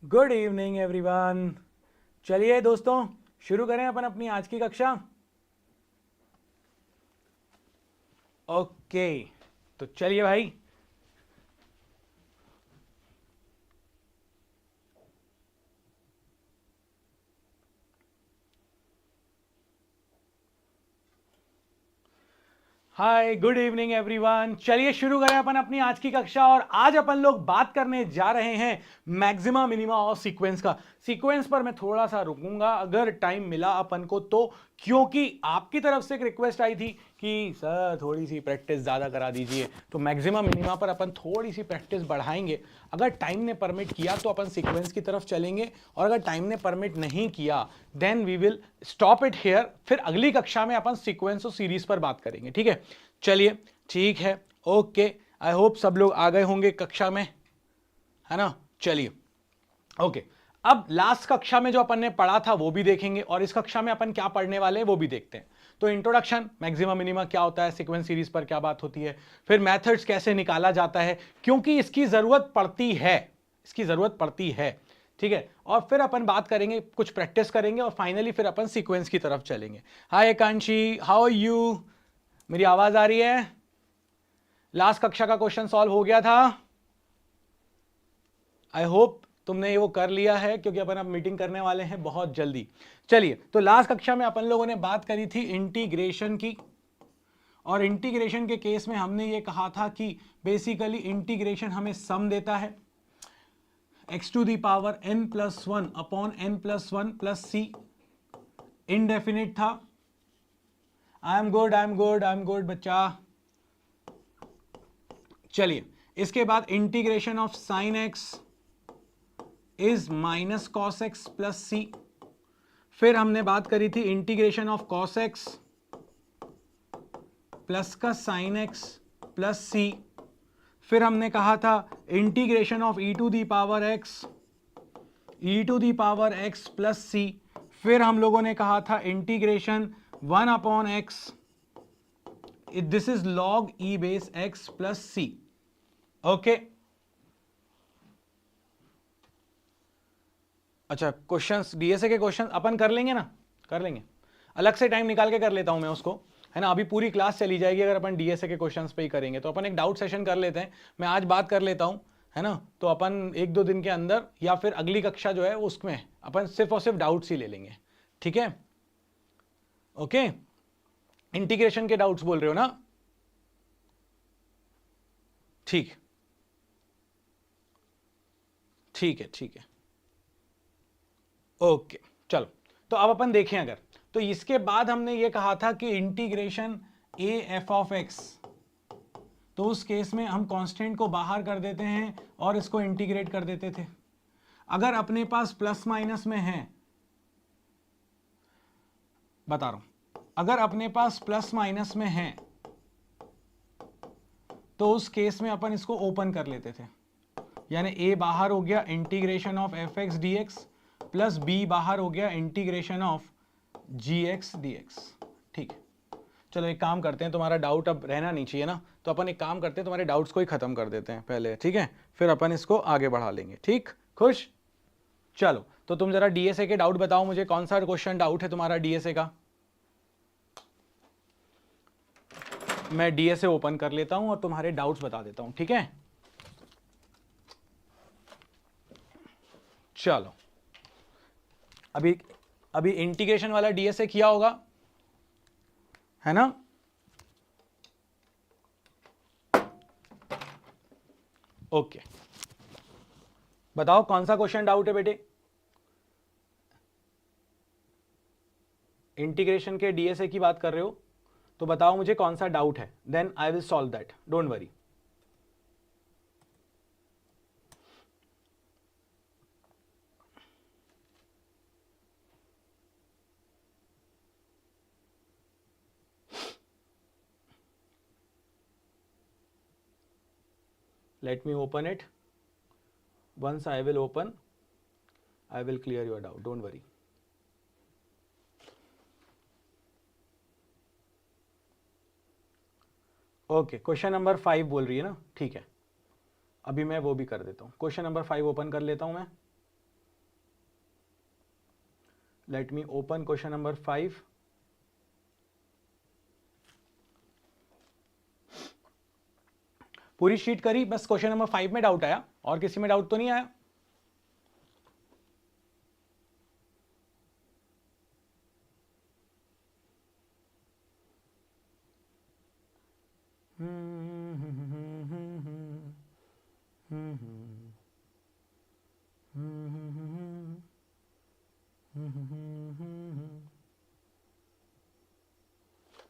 Good evening everyone. चलिए दोस्तों, शुरू करें अपन अपनी आज की कक्षा। ओके, तो चलिए भाई। हाय, गुड इवनिंग एवरीवन। चलिए शुरू करें अपन अपनी आज की कक्षा। और आज अपन लोग बात करने जा रहे हैं मैक्सिमा मिनिमा और सीक्वेंस का। सीक्वेंस पर मैं थोड़ा सा रुकूंगा अगर टाइम मिला अपन को तो, क्योंकि आपकी तरफ से एक रिक्वेस्ट आई थी कि सर थोड़ी सी प्रैक्टिस ज़्यादा करा दीजिए। तो मैक्सिमा मिनिमा पर अपन थोड़ी सी प्रैक्टिस बढ़ाएंगे। अगर टाइम ने परमिट किया तो अपन सीक्वेंस की तरफ चलेंगे, और अगर टाइम ने परमिट नहीं किया then we will stop it here. फिर अगली कक्षा में अपन सीक्वेंस और सीरीज पर बात करेंगे, ठीक है। चलिए ठीक है, ओके। आई होप सब लोग आ गए होंगे कक्षा में, है ना। चलिए ओके, अब लास्ट कक्षा में जो अपन ने पढ़ा था वो भी देखेंगे, और इस कक्षा में अपन क्या पढ़ने वाले हैं वो भी देखते हैं। तो इंट्रोडक्शन, मैक्सिमा मिनिमा क्या होता है, सीक्वेंस सीरीज पर क्या बात होती है, फिर मेथड्स कैसे निकाला जाता है, क्योंकि इसकी जरूरत पड़ती है, इसकी जरूरत पड़ती है, ठीक है। और फिर अपन बात करेंगे, कुछ प्रैक्टिस करेंगे, और फाइनली फिर अपन सीक्वेंस की तरफ चलेंगे। हाय कांशी, हाउ आर यू? मेरी आवाज आ रही है? लास्ट कक्षा का क्वेश्चन सॉल्व हो गया था? आई होप तुमने ये वो कर लिया है, क्योंकि अपन अब मीटिंग करने वाले हैं बहुत जल्दी। चलिए, तो लास्ट कक्षा में अपन लोगों ने बात करी थी इंटीग्रेशन की, और इंटीग्रेशन के केस में हमने ये कहा था कि बेसिकली इंटीग्रेशन हमें सम देता है, x to the power n plus one upon n plus one plus c. Indefinite था। I am good, I am good, I am good बच्चा। चलिए, इसके बाद integration of sine x is minus cos x plus c. फिर हमने बात करी थी integration of cos x plus का साइन एक्स प्लस सी। फिर हमने कहा था integration of e to the power x, e to the power x plus c. फिर हम लोगों ने कहा था integration one upon x, this is log e base x plus c. Okay, अच्छा, क्वेश्चंस डीएसए के क्वेश्चन अपन कर लेंगे ना, कर लेंगे। अलग से टाइम निकाल के कर लेता हूं मैं उसको, है ना। अभी पूरी क्लास चली जाएगी अगर अपन डीएसए के क्वेश्चंस पे ही करेंगे। तो अपन एक डाउट सेशन कर लेते हैं, मैं आज बात कर लेता हूं, है ना। तो अपन एक दो दिन के अंदर या फिर अगली कक्षा जो है उसमें अपन सिर्फ और सिर्फ डाउट्स ही ले लेंगे, ठीक है। ओके, इंटीग्रेशन के डाउट्स बोल रहे हो ना? ठीक, ठीक है, ठीक है, ओके। चलो, तो अब अपन देखें अगर, तो इसके बाद हमने ये कहा था कि integration A F of x, तो उस केस में हम कांस्टेंट को बाहर कर देते हैं और इसको इंटीग्रेट कर देते थे। अगर अपने पास प्लस माइनस में है, बता रहा हूं, अगर अपने पास प्लस माइनस में है तो उस केस में अपन इसको ओपन कर लेते थे, यानी ए बाहर हो गया integration of f x d x, plus b बाहर हो गया integration of g x d x. ठीक है, चलो एक काम करते हैं, तुम्हारा डाउट अब रहना नहीं चाहिए ना, तो अपन एक काम करते हैं, तुम्हारे डाउट्स को ही खत्म कर देते हैं पहले, ठीक है। फिर अपन इसको आगे बढ़ा लेंगे, ठीक, खुश। चलो, तो तुम जरा डीएसए के डाउट बताओ मुझे, कौन सा क्वेश्चन डाउट है तुम्हारा डीएसए का। मैं डीएसए ओपन कर लेता हूं और तुम्हारे डाउट्स बता देता हूं, ठीक है। चलो, अभी अभी इंटीग्रेशन वाला डीएसए किया होगा, है ना। ओके, बताओ कौन सा क्वेश्चन डाउट है बेटे। इंटीग्रेशन के डीएसए की बात कर रहे हो तो बताओ मुझे कौन सा डाउट है, then I will solve that, don't worry. Let me open it. Once I will open, I will clear your doubt. Don't worry. Okay, question number 5 बोल रही है ना, ठीक है। अभी मैं वो भी कर देता हूँ, क्वेश्चन नंबर 5 ओपन कर लेता हूँ मैं। Let me open question number 5. पूरी शीट करी, बस क्वेश्चन नंबर 5 में डाउट आया, और किसी में डाउट तो नहीं आया?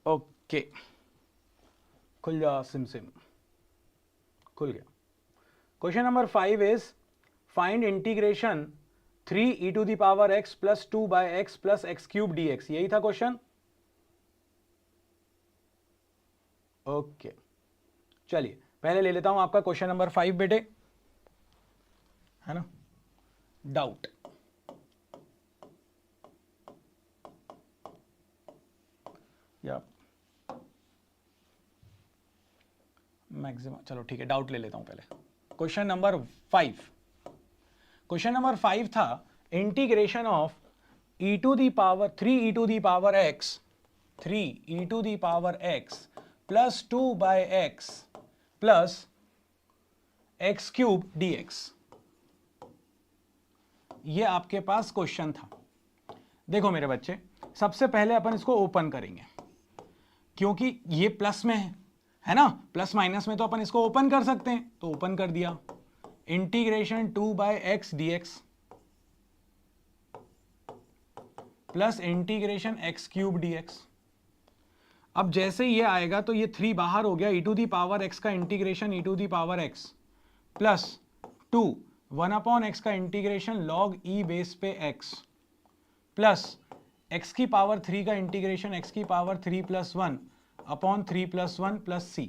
ओके, खुल जा सिम, खुल गया. Question number 5 is find integration 3 e to the power x plus 2 by x plus x cube dx. यही था क्वेश्चन. ओके, चलिए पहले ले लेता हूं आपका क्वेश्चन नंबर 5 बेटे, है ना. डाउट, या मैक्सिमम, चलो ठीक है, डाउट ले लेता हूं पहले. क्वेश्चन नंबर 5, क्वेश्चन नंबर 5 था integration of e to the power 3 e to the power x, 3 e to the power x plus 2 by x plus x cube dx. ये आपके पास क्वेश्चन था. देखो मेरे बच्चे, सबसे पहले अपन इसको ओपन करेंगे, क्योंकि ये प्लस में है ना, प्लस माइनस में तो अपन इसको ओपन कर सकते हैं, तो ओपन कर दिया. Integration 2 by x dx plus integration x cube dx. अब जैसे ये आएगा तो ये 3 बाहर हो गया, e to the power x का integration e to the power x plus 2 1 upon x का इंटीग्रेशन log e बेस पे x प्लस x की पावर 3 का इंटीग्रेशन x की power 3 plus 1 upon 3 plus 1 plus c.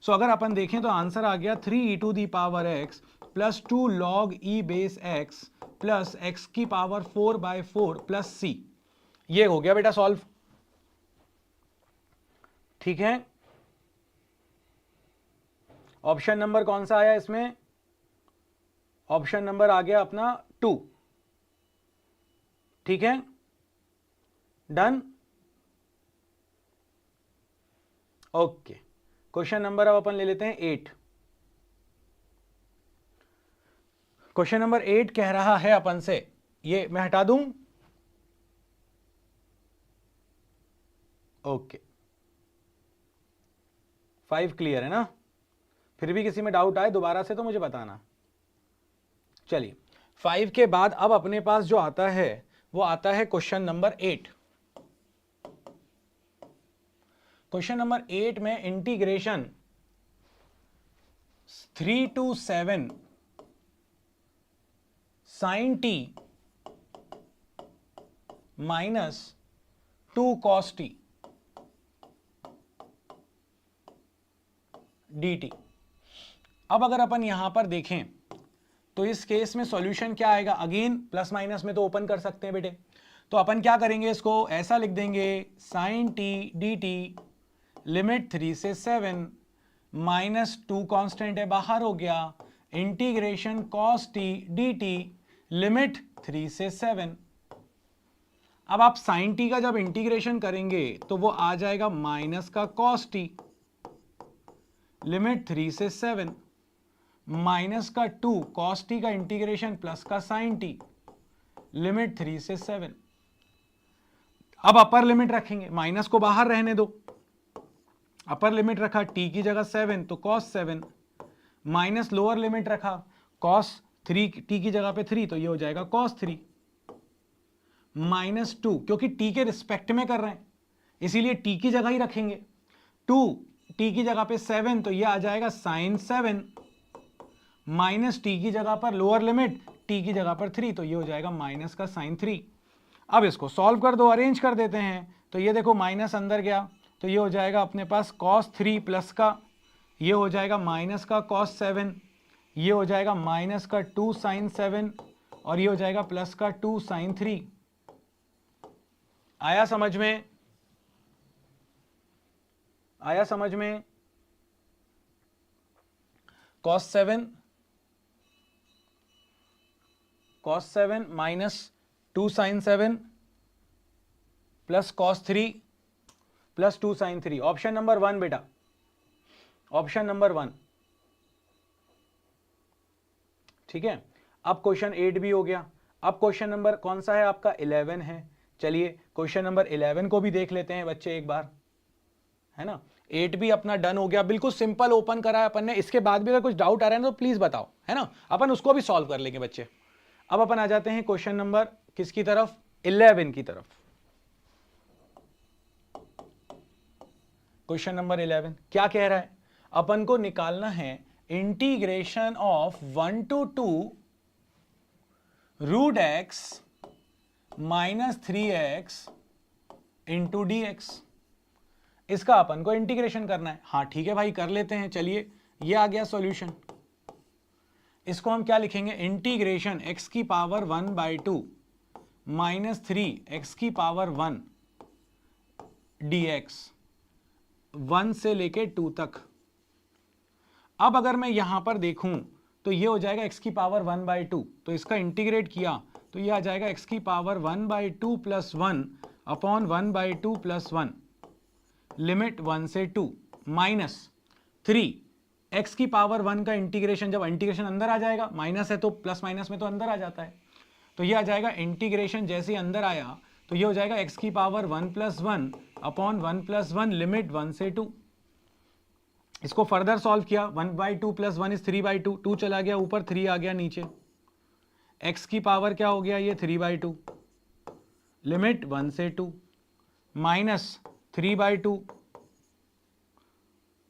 So अगर अपन देखें तो आंसर आ गया 3 e to the power x plus 2 log e base x plus x की पावर 4 बाय 4 प्लस c. ये हो गया बेटा सॉल्व. ठीक है, ऑप्शन नंबर कौन सा आया इसमें? ऑप्शन नंबर आ गया अपना 2. ठीक है, डन. ओके, क्वेश्चन नंबर अब अपन ले लेते हैं 8. क्वेश्चन नंबर 8 कह रहा है अपन से, ये मैं हटा दूं. ओके, 5 क्लियर है ना? फिर भी किसी में डाउट आए दोबारा से तो मुझे बताना. चलिए, 5 के बाद अब अपने पास जो आता है वो आता है क्वेश्चन नंबर 8. क्वेश्चन नंबर 8 में integration 3 to 7 sin t minus 2 cos t dt. अब अगर अपन यहां पर देखें तो इस केस में सॉल्यूशन क्या आएगा? अगेन प्लस माइनस में तो ओपन कर सकते हैं बेटे, तो अपन क्या करेंगे, इसको ऐसा लिख देंगे sin t dt लिमिट 3 से 7 माइनस 2 कांस्टेंट है बाहर हो गया, integration cos t dt limit 3 से 7. अब आप sin t का जब इंटीग्रेशन करेंगे तो वो आ जाएगा माइनस का cos t लिमिट 3 से 7 माइनस का 2 cos t का इंटीग्रेशन प्लस का sin t लिमिट 3 से 7. अब अपर लिमिट रखेंगे, माइनस को बाहर रहने दो, अपर लिमिट रखा t की जगह 7 तो cos 7 माइनस लोअर लिमिट रखा cos 3 t की जगह पे 3 तो ये हो जाएगा cos 3 माइनस 2, क्योंकि t के रिस्पेक्ट में कर रहे हैं इसीलिए t की जगह ही रखेंगे. 2 t की जगह पे 7 तो ये आ जाएगा sin 7 माइनस t की जगह पर लोअर लिमिट t की जगह पर 3 तो ये हो जाएगा माइनस का sin 3. अब इसको सॉल्व कर दो, अरेंज कर देते हैं, तो ये देखो माइनस अंदर गया तो ये हो जाएगा अपने पास cos 3 प्लस का, ये हो जाएगा माइनस का cos 7, ये हो जाएगा माइनस का 2 sin 7 और ये हो जाएगा प्लस का 2 sin 3. आया समझ में? आया समझ में? cos 7 minus 2 sin 7 plus cos 3 plus 2 sine 3। Option number 1 बेटा, ऑप्शन नंबर 1। ठीक है, अब क्वेश्चन 8 भी हो गया। अब क्वेश्चन नंबर कौन सा है आपका? 11 है। चलिए क्वेश्चन नंबर 11 को भी देख लेते हैं बच्चे एक बार, है ना। 8 भी अपना डन हो गया, बिल्कुल सिंपल ओपन करा है अपन ने। इसके बाद भी अगर कुछ डाउट आ रहा है ना तो प्लीज बताओ, है ना, अपन उसको भी सॉल्व कर लेंगे बच्चे। अब अपन आ जाते हैं क्वेश्चन नंबर किसकी तरफ? 11 की तरफ। क्वेश्चन नंबर 11 क्या कह रहा है? अपन को निकालना है integration of 1 to 2 root x minus 3x into d x. इसका अपन को इंटीग्रेशन करना है। हाँ ठीक है भाई, कर लेते हैं। चलिए ये आ गया सॉल्यूशन। इसको हम क्या लिखेंगे? इंटीग्रेशन x की पावर 1/2 माइनस 3x की पावर 1 dx 1 से लेके 2 तक। अब अगर मैं यहां पर देखूं तो ये हो जाएगा x की पावर 1/2, तो इसका इंटीग्रेट किया तो ये आ जाएगा x की power 1/2 plus 1 upon 1/2 plus 1 limit 1 से 2 माइनस 3 x की पावर 1 का इंटीग्रेशन, जब इंटीग्रेशन अंदर आ जाएगा, माइनस है तो प्लस माइनस में तो अंदर आ जाता है, तो ये आ जाएगा इंटीग्रेशन जैसे ही अंदर आया तो ये हो जाएगा x की power 1 plus 1 upon 1 plus 1 limit 1 से 2। इसको फर्दर सॉल्व किया, 1/2 प्लस 1 इज 3/2, 2 चला गया ऊपर, 3 आ गया नीचे। x की पावर क्या हो गया? ये 3/2 लिमिट 1 से 2 माइनस 3/2,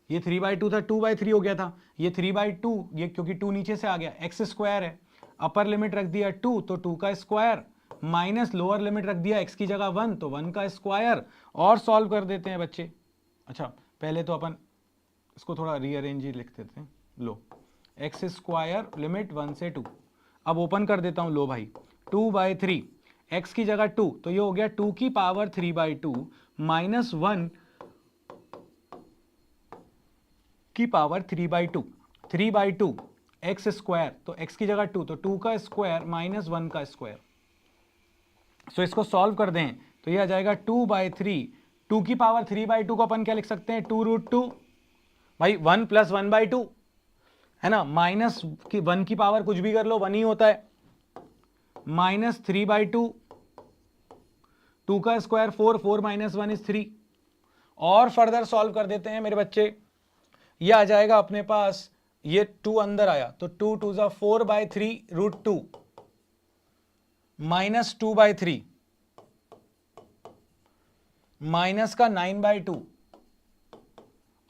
ये 3/2 था, 2/3 हो गया था। ये 3/2, ये क्योंकि 2 नीचे से आ गया, x स्क्वायर है, अपर लिमिट रख दिया 2 तो 2 का स्क्वायर माइनस लोअर लिमिट रख दिया x की जगह 1 तो 1 का स्क्वायर। और सॉल्व कर देते हैं बच्चे। अच्छा पहले तो अपन इसको थोड़ा रीअरेंज ही लिख देते हैं। लो एक्स स्क्वायर लिमिट 1 से 2। अब ओपन कर देता हूं। लो भाई 2/3 x की जगह 2 तो ये हो गया 2 की पावर 3/2 माइनस 1 की पावर 3/2, 3/2 एक्स स्क्वायर, तो x की जगह 2 तो 2 का स्क्वायर माइनस 1 का स्क्वायर। सो इसको सॉल्व कर दें तो ये आ जाएगा 2/3, 2 की पावर 3/2 को अपन क्या लिख सकते हैं? 2√2 भाई, 1 प्लस 1/2 है ना, माइनस की 1 की पावर कुछ भी कर लो 1 ही होता है, माइनस 3/2, 2 का स्क्वायर 4, 4 माइनस 1 इज 3। और फर्दर सॉल्व कर देते हैं मेरे बच्चे। ये आ जाएगा अपने पास, ये 2 अंदर आया तो 2 2 जा 4/3√2 माइनस 2/3 माइनस का 9/2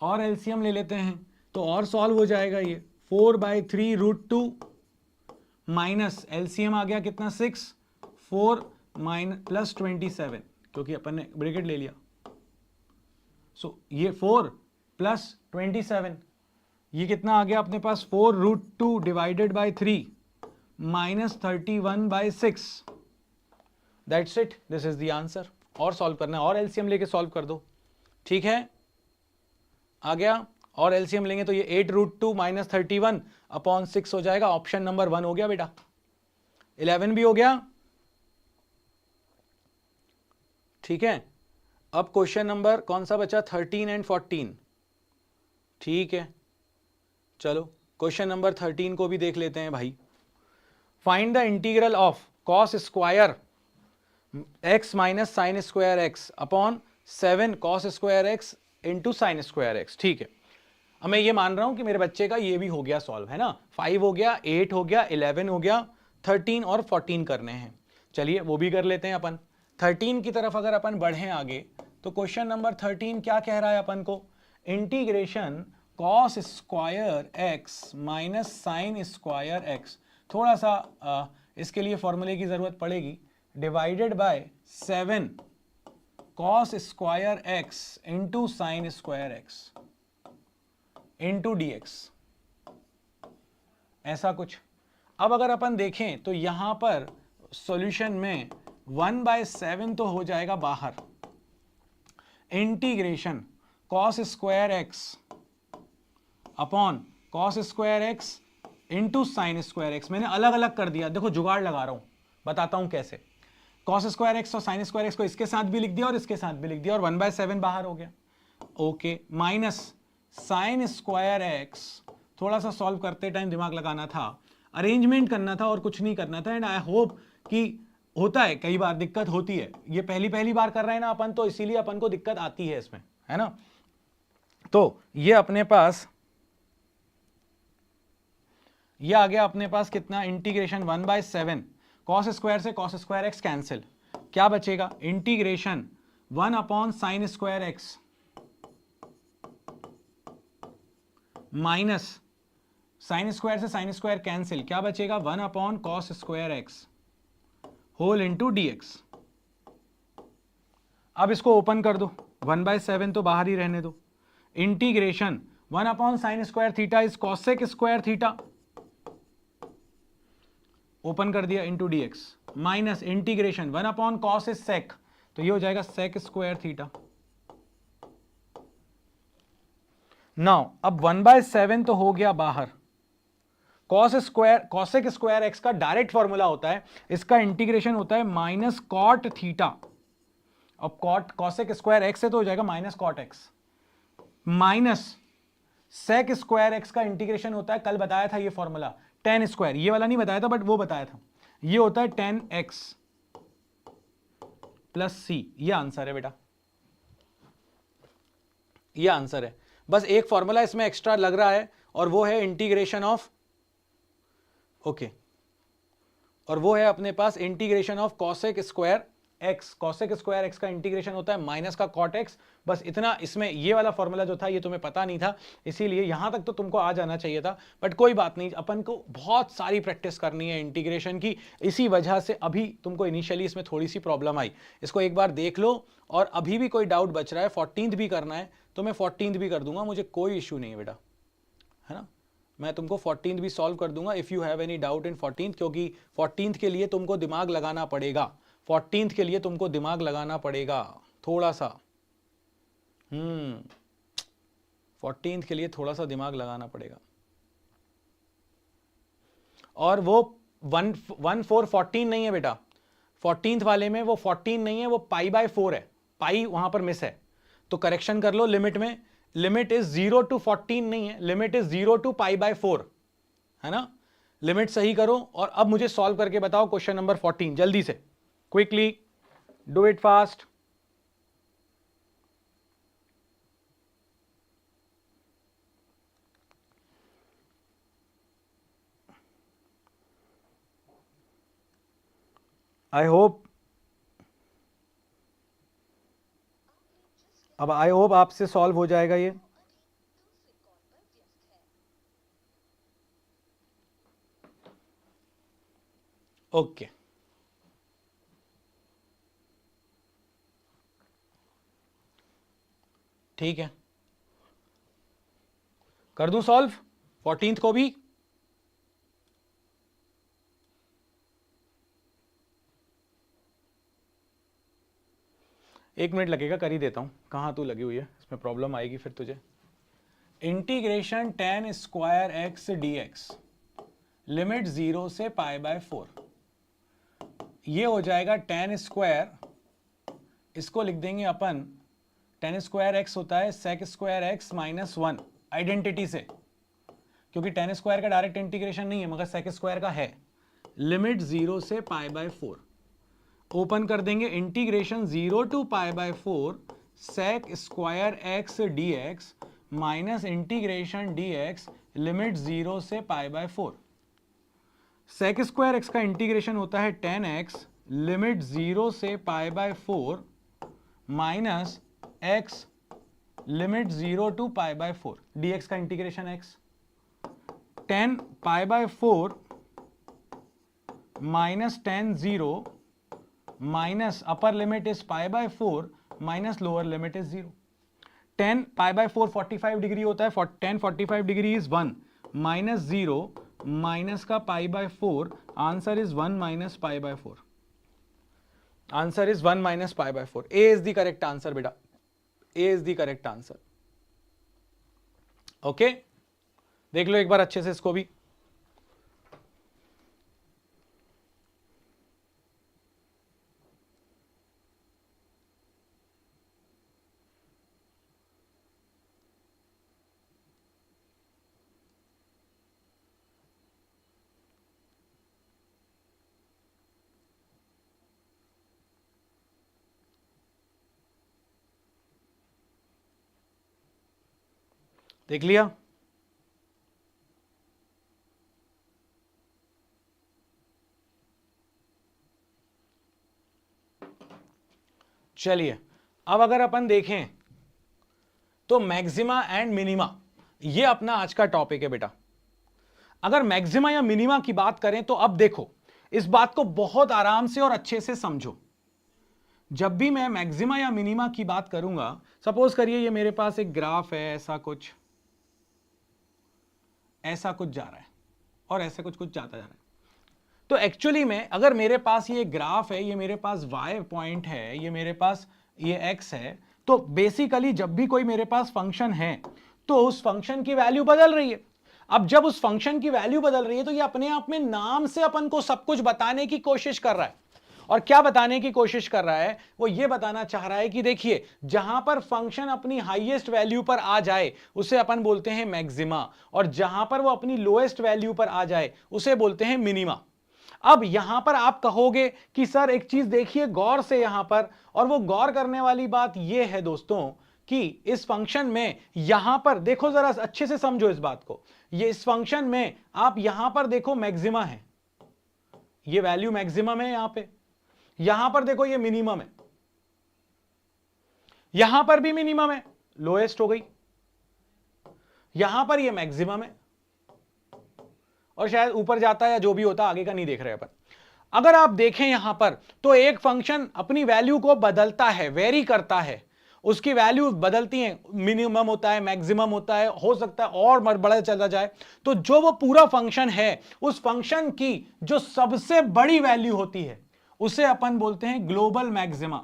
और एलसीएम ले लेते हैं तो और सॉल्व हो जाएगा। ये 4/3√2 माइनस एलसीएम आ गया कितना? 6, 4 माइनस प्लस 27 क्योंकि अपन ने ब्रैकेट ले लिया। सो ये 4 प्लस 27, ये कितना आ गया अपने पास? 4√2 divided by 3 minus 31/6। That's it, this is the answer. और सॉल्व करना है और एलसीएम लेके सॉल्व कर दो। ठीक है, आ गया। और एलसीएम लेंगे तो ये 8√2 माइनस 31 अपॉन 6 हो जाएगा। ऑप्शन नंबर 1 हो गया बेटा। 11 भी हो गया। ठीक है, अब क्वेश्चन नंबर कौन सा बचा? 13 एंड 14। ठीक है, चलो क्वेश्चन नंबर 13 को भी देख लेते हैं भाई। Find the integral of cos square x minus sine square x upon 7 cos square x into sine square x. ठीक है, अब मैं ये मान रहा हूं कि मेरे बच्चे का ये भी हो गया सॉल्व, है ना। 5 हो गया, 8 हो गया, 11 हो गया, 13 और 14 करने हैं। चलिए वो भी कर लेते हैं अपन। 13 की तरफ अगर अपन बढ़ें आगे तो क्वेश्चन नंबर 13 क्या कह रहा है अपन को? Integration cos square x minus sine square x, थोड़ा सा इसके लिए फॉर्मूले की जरूरत पड़ेगी, divided by 7 cos square x into sine square x into d x, ऐसा कुछ। अब अगर अपन देखें तो यहां पर सॉल्यूशन में 1/7 तो हो जाएगा बाहर, integration cos square x upon cos square x into sine square x. मैंने अलग अलग कर दिया, देखो जुगाड़ लगा रहा हूं, बताता हूं कैसे। कॉस स्क्वायर एक्स और साइन स्क्वायर एक्स को इसके साथ भी लिख दिया और इसके साथ भी लिख दिया और 1/7 बाहर हो गया। Okay, minus sine square x, थोड़ा सा सॉल्व करते टाइम दिमाग लगाना था, अरेंजमेंट करना था और कुछ नहीं करना था। एंड आई होप कि होता है, कई बार दिक्कत होती है, ये पहली पहली बार कर रहे हैं ना अपन, तो इसीलिए अपन को दिक्कत आती है इसमें, है ना। तो ये अपने पास ये आ गया अपने पास कितना, इंटीग्रेशन 1/7 कॉस स्क्वायर से कॉस स्क्वायर एक्स कैंसिल, क्या बचेगा, integration 1/sin square x minus sine square से साइन स्क्वायर कैंसिल, क्या बचेगा, 1/cos square x whole into dx। अब इसको ओपन कर दो, 1/7 तो बाहर ही रहने दो, integration 1/sin square theta is cosec square theta, open कर दिया, into dx minus integration 1/cos is sec, तो ये हो जाएगा sec स्क्वायर थीटा। नाउ अब 1/7 तो हो गया बाहर, कॉसेक स्क्वायर एक्स का डायरेक्ट फॉर्मूला होता है, इसका इंटीग्रेशन होता है माइनस कॉट थीटा, अब कॉसेक स्क्वायर एक्स से तो हो जाएगा minus cot x, minus sec square x का इंटीग्रेशन होता है, कल बताया था ये फॉर्मूला, टेन स्क्वायर, ये वाला नहीं बताया था बट वो बताया था, ये होता है 10x प्लस सी। ये आंसर है बेटा, ये आंसर है। बस एक फॉर्मूला इसमें एक्स्ट्रा लग रहा है और वो है इंटीग्रेशन ऑफ, ओके, और वो है अपने पास integration of cosec square x, cosec square x का इंटीग्रेशन होता है माइनस का कॉट एक्स, बस इतना। इसमें ये वाला फॉर्मूला जो था ये तुम्हें पता नहीं था, इसीलिए यहां तक तो तुमको आ जाना चाहिए था, बट कोई बात नहीं, अपन को बहुत सारी प्रैक्टिस करनी है इंटीग्रेशन की, इसी वजह से अभी तुमको इनिशियली इसमें थोड़ी सी प्रॉब्लम आई। इसको एक बार देख लो, और अभी भी कोई डाउट बच रहा है, 14th भी करना है तो मैं 14th भी कर दूंगा, मुझे कोई इश्यू नहीं है बेटा, है ना। मैं तुमको 14th भी सॉल्व कर दूंगा if you have any doubt in 14th, क्योंकि 14th के लिए तुमको दिमाग लगाना पड़ेगा, 14th के लिए तुमको दिमाग लगाना पड़ेगा थोड़ा सा, 14th के लिए थोड़ा सा दिमाग लगाना पड़ेगा। और वो 1/4 नहीं है बेटा, 14th वाले में वो 14 नहीं है, वो π/4 है, पाई वहां पर मिस है, तो करेक्शन कर लो लिमिट में, लिमिट इज 0 to 14 नहीं है, लिमिट इज 0 to π/4, है ना। लिमिट सही करो और अब मुझे सॉल्व करके बताओ क्वेश्चन नंबर 14 जल्दी से, quickly do it fast. I hope, अब आई होप आपसे सॉल्व हो जाएगा ये। ओके, ठीक है, कर दूं सॉल्व 14th को भी। एक मिनट लगेगा, कर ही देता हूं, कहां तू लगी हुई है, इसमें प्रॉब्लम आएगी फिर तुझे। Integration tan square x dx, limit 0 से π/4, ये हो जाएगा tan स्क्वायर, इसको लिख देंगे अपन, tan स्क्वायर एक्स होता है sec square x minus 1, identity से, क्योंकि tan स्क्वायर का डायरेक्ट इंटीग्रेशन नहीं है मगर sec स्क्वायर का है, लिमिट 0 से π/4, ओपन कर देंगे, integration 0 to π/4 sec square x dx minus integration dx limit 0 से π/4, sec स्क्वायर एक्स का इंटीग्रेशन होता है tan x लिमिट 0 से π/4 minus x limit 0 to π/4, dx का integration x, tan π/4 minus tan 0 minus upper limit is π/4 minus lower limit is 0, tan π/4 45 degree होता है, tan 45 degree is 1 minus 0 minus का π/4, answer is 1 minus π/4, answer is 1 minus π/4, A is the correct answer बेटा, A is the correct answer. Okay, देख लो एक बार अच्छे से इसको भी। देख लिया? चलिए, अब अगर अपन देखें तो मैक्सिमा एंड मिनिमा, ये अपना आज का टॉपिक है बेटा। अगर मैक्सिमा या मिनिमा की बात करें तो अब देखो, इस बात को बहुत आराम से और अच्छे से समझो। जब भी मैं मैक्सिमा या मिनिमा की बात करूंगा, सपोज करिए ये मेरे पास एक ग्राफ है, ऐसा कुछ जा रहा है और ऐसा कुछ जाता जा रहा है। तो एक्चुअली में अगर मेरे पास ये ग्राफ है, ये मेरे पास y पॉइंट है, ये मेरे पास ये x है, तो बेसिकली जब भी कोई मेरे पास फंक्शन है तो उस फंक्शन की वैल्यू बदल रही है। अब जब उस फंक्शन की वैल्यू बदल रही है तो ये अपने आप में नाम से अपन को सब कुछ बताने की कोशिश कर रहा है। और क्या बताने की कोशिश कर रहा है? वो ये बताना चाह रहा है कि देखिए, जहां पर फंक्शन अपनी हाईएस्ट वैल्यू पर आ जाए उसे अपन बोलते हैं मैक्सिमा, और जहां पर वो अपनी लोएस्ट वैल्यू पर आ जाए उसे बोलते हैं मिनिमा। अब यहां पर आप कहोगे कि सर एक चीज देखिए गौर से यहां पर, और वो गौर करने वाली बात यह है दोस्तों कि इस फंक्शन में यहां पर देखो, जरा अच्छे से समझो इस बात को। ये इस फंक्शन में आप यहां पर देखो मैक्सिमा है, ये वैल्यू मैक्सिमम है यहां पे, यहां पर देखो ये मिनिमम है, यहां पर भी मिनिमम है, लोएस्ट हो गई, यहां पर ये मैक्सिमम है और शायद ऊपर जाता है या जो भी होता आगे का नहीं देख रहे अपन। अगर आप देखें यहां पर तो एक फंक्शन अपनी वैल्यू को बदलता है, वेरी करता है, उसकी वैल्यू बदलती है, मिनिमम होता है, मैक्सिमम होता है, हो सकता है और बड़ा चला जाए। तो जो वो पूरा फंक्शन है, उस फंक्शन की जो सबसे बड़ी वैल्यू होती है उसे अपन बोलते हैं ग्लोबल मैक्सिमा।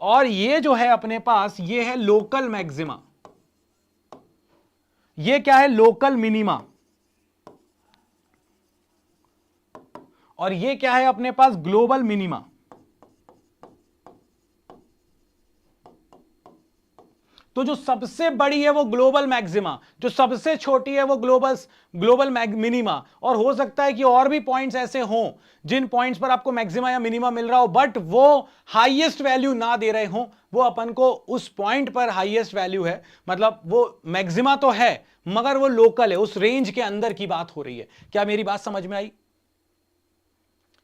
और ये जो है अपने पास, ये है लोकल मैक्सिमा। ये क्या है? Local minima. और ये क्या है अपने पास? Global minima. तो जो सबसे बड़ी है वो ग्लोबल मैक्सिमा, जो सबसे छोटी है वो ग्लोबल मिनिमा। और हो सकता है कि और भी पॉइंट्स ऐसे हों जिन पॉइंट्स पर आपको मैक्सिमा या मिनिमा मिल रहा हो, बट वो हाईएस्ट वैल्यू ना दे रहे हो, वो अपन को उस पॉइंट पर हाईएस्ट वैल्यू है, मतलब वो मैक्सिमा तो है मगर वो लोकल है, उस रेंज के अंदर की बात हो रही है। क्या मेरी बात समझ में आई?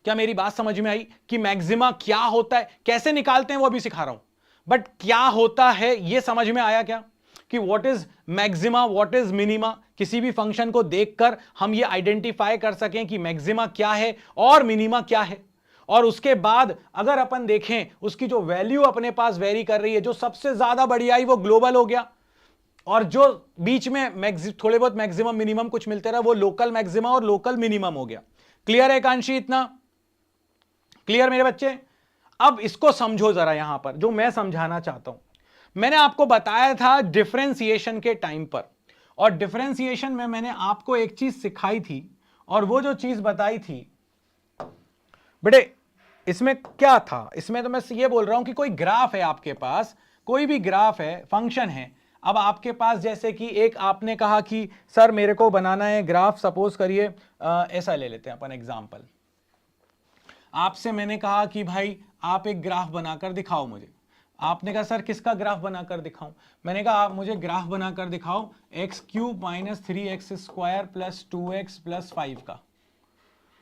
क्या मेरी बात समझ में आई कि मैक्सिमा क्या होता है, कैसे निकालते हैं वो अभी सिखा रहा हूं, बट क्या होता है ये समझ में आया क्या? कि what is maxima, what is minima, किसी भी फंक्शन को देखकर हम ये आइडेंटिफाई कर सकें कि मैक्सिमा क्या है और मिनिमा क्या है। और उसके बाद अगर अपन देखें उसकी जो वैल्यू अपने पास वेरी कर रही है, जो सबसे ज्यादा बड़ी आई वो ग्लोबल हो गया, और जो बीच में थोड़े बहुत मैक्सिमम मिनिमम कुछ मिलते रहा वो लोकल मैक्सिमा और लोकल मिनिमम हो गया। क्लियर है कांशी? इतना क्लियर मेरे बच्चे? अब इसको समझो जरा, यहां पर जो मैं समझाना चाहता हूं, मैंने आपको बताया था डिफरेंशिएशन के टाइम पर, और डिफरेंशिएशन में मैंने आपको एक चीज सिखाई थी, और वो जो चीज बताई थी बेटे, इसमें क्या था? इसमें तो मैं ये बोल रहा हूं कि कोई ग्राफ है आपके पास, कोई भी ग्राफ है, फंक्शन है। अब आपके पास जैसे कि एक आपने कहा कि सर मेरे को बनाना है ग्राफ, सपोज करिए ऐसा ले लेते हैं अपन एग्जांपल। आपसे मैंने कहा कि भाई आप एक ग्राफ बनाकर दिखाओ मुझे। आपने कहा सर किसका ग्राफ बनाकर दिखाऊं? मैंने कहा आप मुझे ग्राफ बनाकर दिखाओ x³ - 3x² + 2x + 5 का।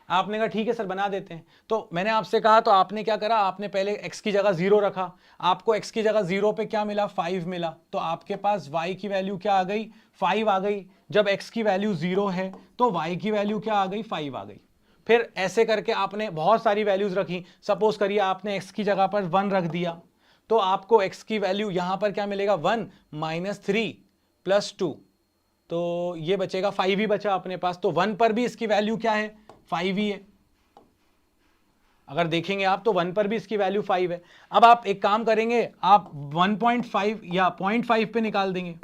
आपने कहा ठीक है सर बना देते हैं। तो मैंने आपसे कहा, तो आपने क्या करा? आपने पहले x की जगह 0 रखा, आपको x की जगह 0 पे क्या मिला? 5 मिला। तो आपके पास y की वैल्यू क्या आ गई? 5 आ गई। जब x की वैल्यू 0 है तो y की वैल्यू क्या आ गई? 5 आ गई। फिर ऐसे करके आपने बहुत सारी वैल्यूज रखी। सपोज करिए आपने x की जगह पर 1 रख दिया, तो आपको x की वैल्यू यहां पर क्या मिलेगा? 1 - 3 + 2, तो ये बचेगा 5 ही बचा अपने पास। तो 1 पर भी इसकी वैल्यू क्या है? 5 ही है। अगर देखेंगे आप तो 1 पर भी इसकी वैल्यू 5 है। अब आप एक काम करेंगे, आप 1.5 या 0.5 पे निकाल देंगे।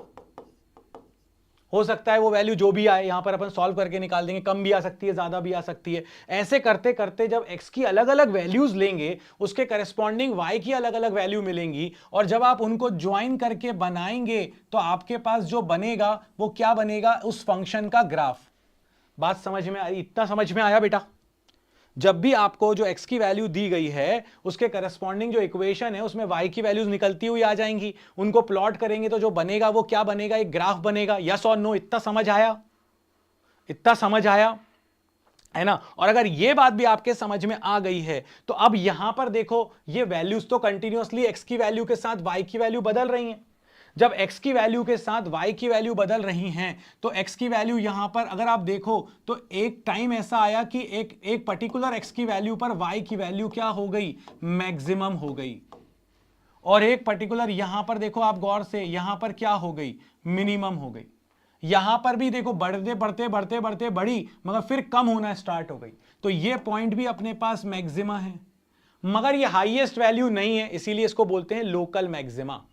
हो सकता है वो वैल्यू जो भी आए यहां पर अपन सॉल्व करके निकाल देंगे, कम भी आ सकती है, ज्यादा भी आ सकती है। ऐसे करते करते जब x की अलग अलग वैल्यूज लेंगे, उसके करस्पॉन्डिंग y की अलग अलग वैल्यू मिलेंगी, और जब आप उनको ज्वाइन करके बनाएंगे तो आपके पास जो बनेगा वो क्या बनेगा? उस फंक्शन का ग्राफ। बात समझ में आई? इतना समझ में आया बेटा? जब भी आपको जो x की वैल्यू दी गई है उसके करस्पॉन्डिंग जो इक्वेशन है उसमें y की वैल्यूज निकलती हुई आ जाएंगी, उनको प्लॉट करेंगे तो जो बनेगा वो क्या बनेगा, एक ग्राफ बनेगा। यस और नो, इतना समझ आया? इतना समझ आया है ना? और अगर ये बात भी आपके समझ में आ गई है तो अब यहां पर देखो, ये वैल्यूज तो कंटिन्यूअसली x की वैल्यू के साथ y की वैल्यू बदल रही हैं। जब x की वैल्यू के साथ y की वैल्यू बदल रही हैं तो x की वैल्यू यहां पर अगर आप देखो तो एक टाइम ऐसा आया कि एक पर्टिकुलर x की वैल्यू पर y की वैल्यू क्या हो गई, मैक्सिमम हो गई। और एक पर्टिकुलर यहां पर देखो आप गौर से, यहां पर क्या हो गई, मिनिमम हो गई। यहां पर भी देखो बढ़ते बढ़ते बढ़ते बढ़ते बढ़ी मगर फिर कम होना स्टार्ट हो गई। तो ये पॉइंट भी अपने पास मैक्सिमा है, मगर ये हाईएस्ट वैल्यू नहीं है, इसीलिए इसको बोलते हैं लोकल मैक्सिमा।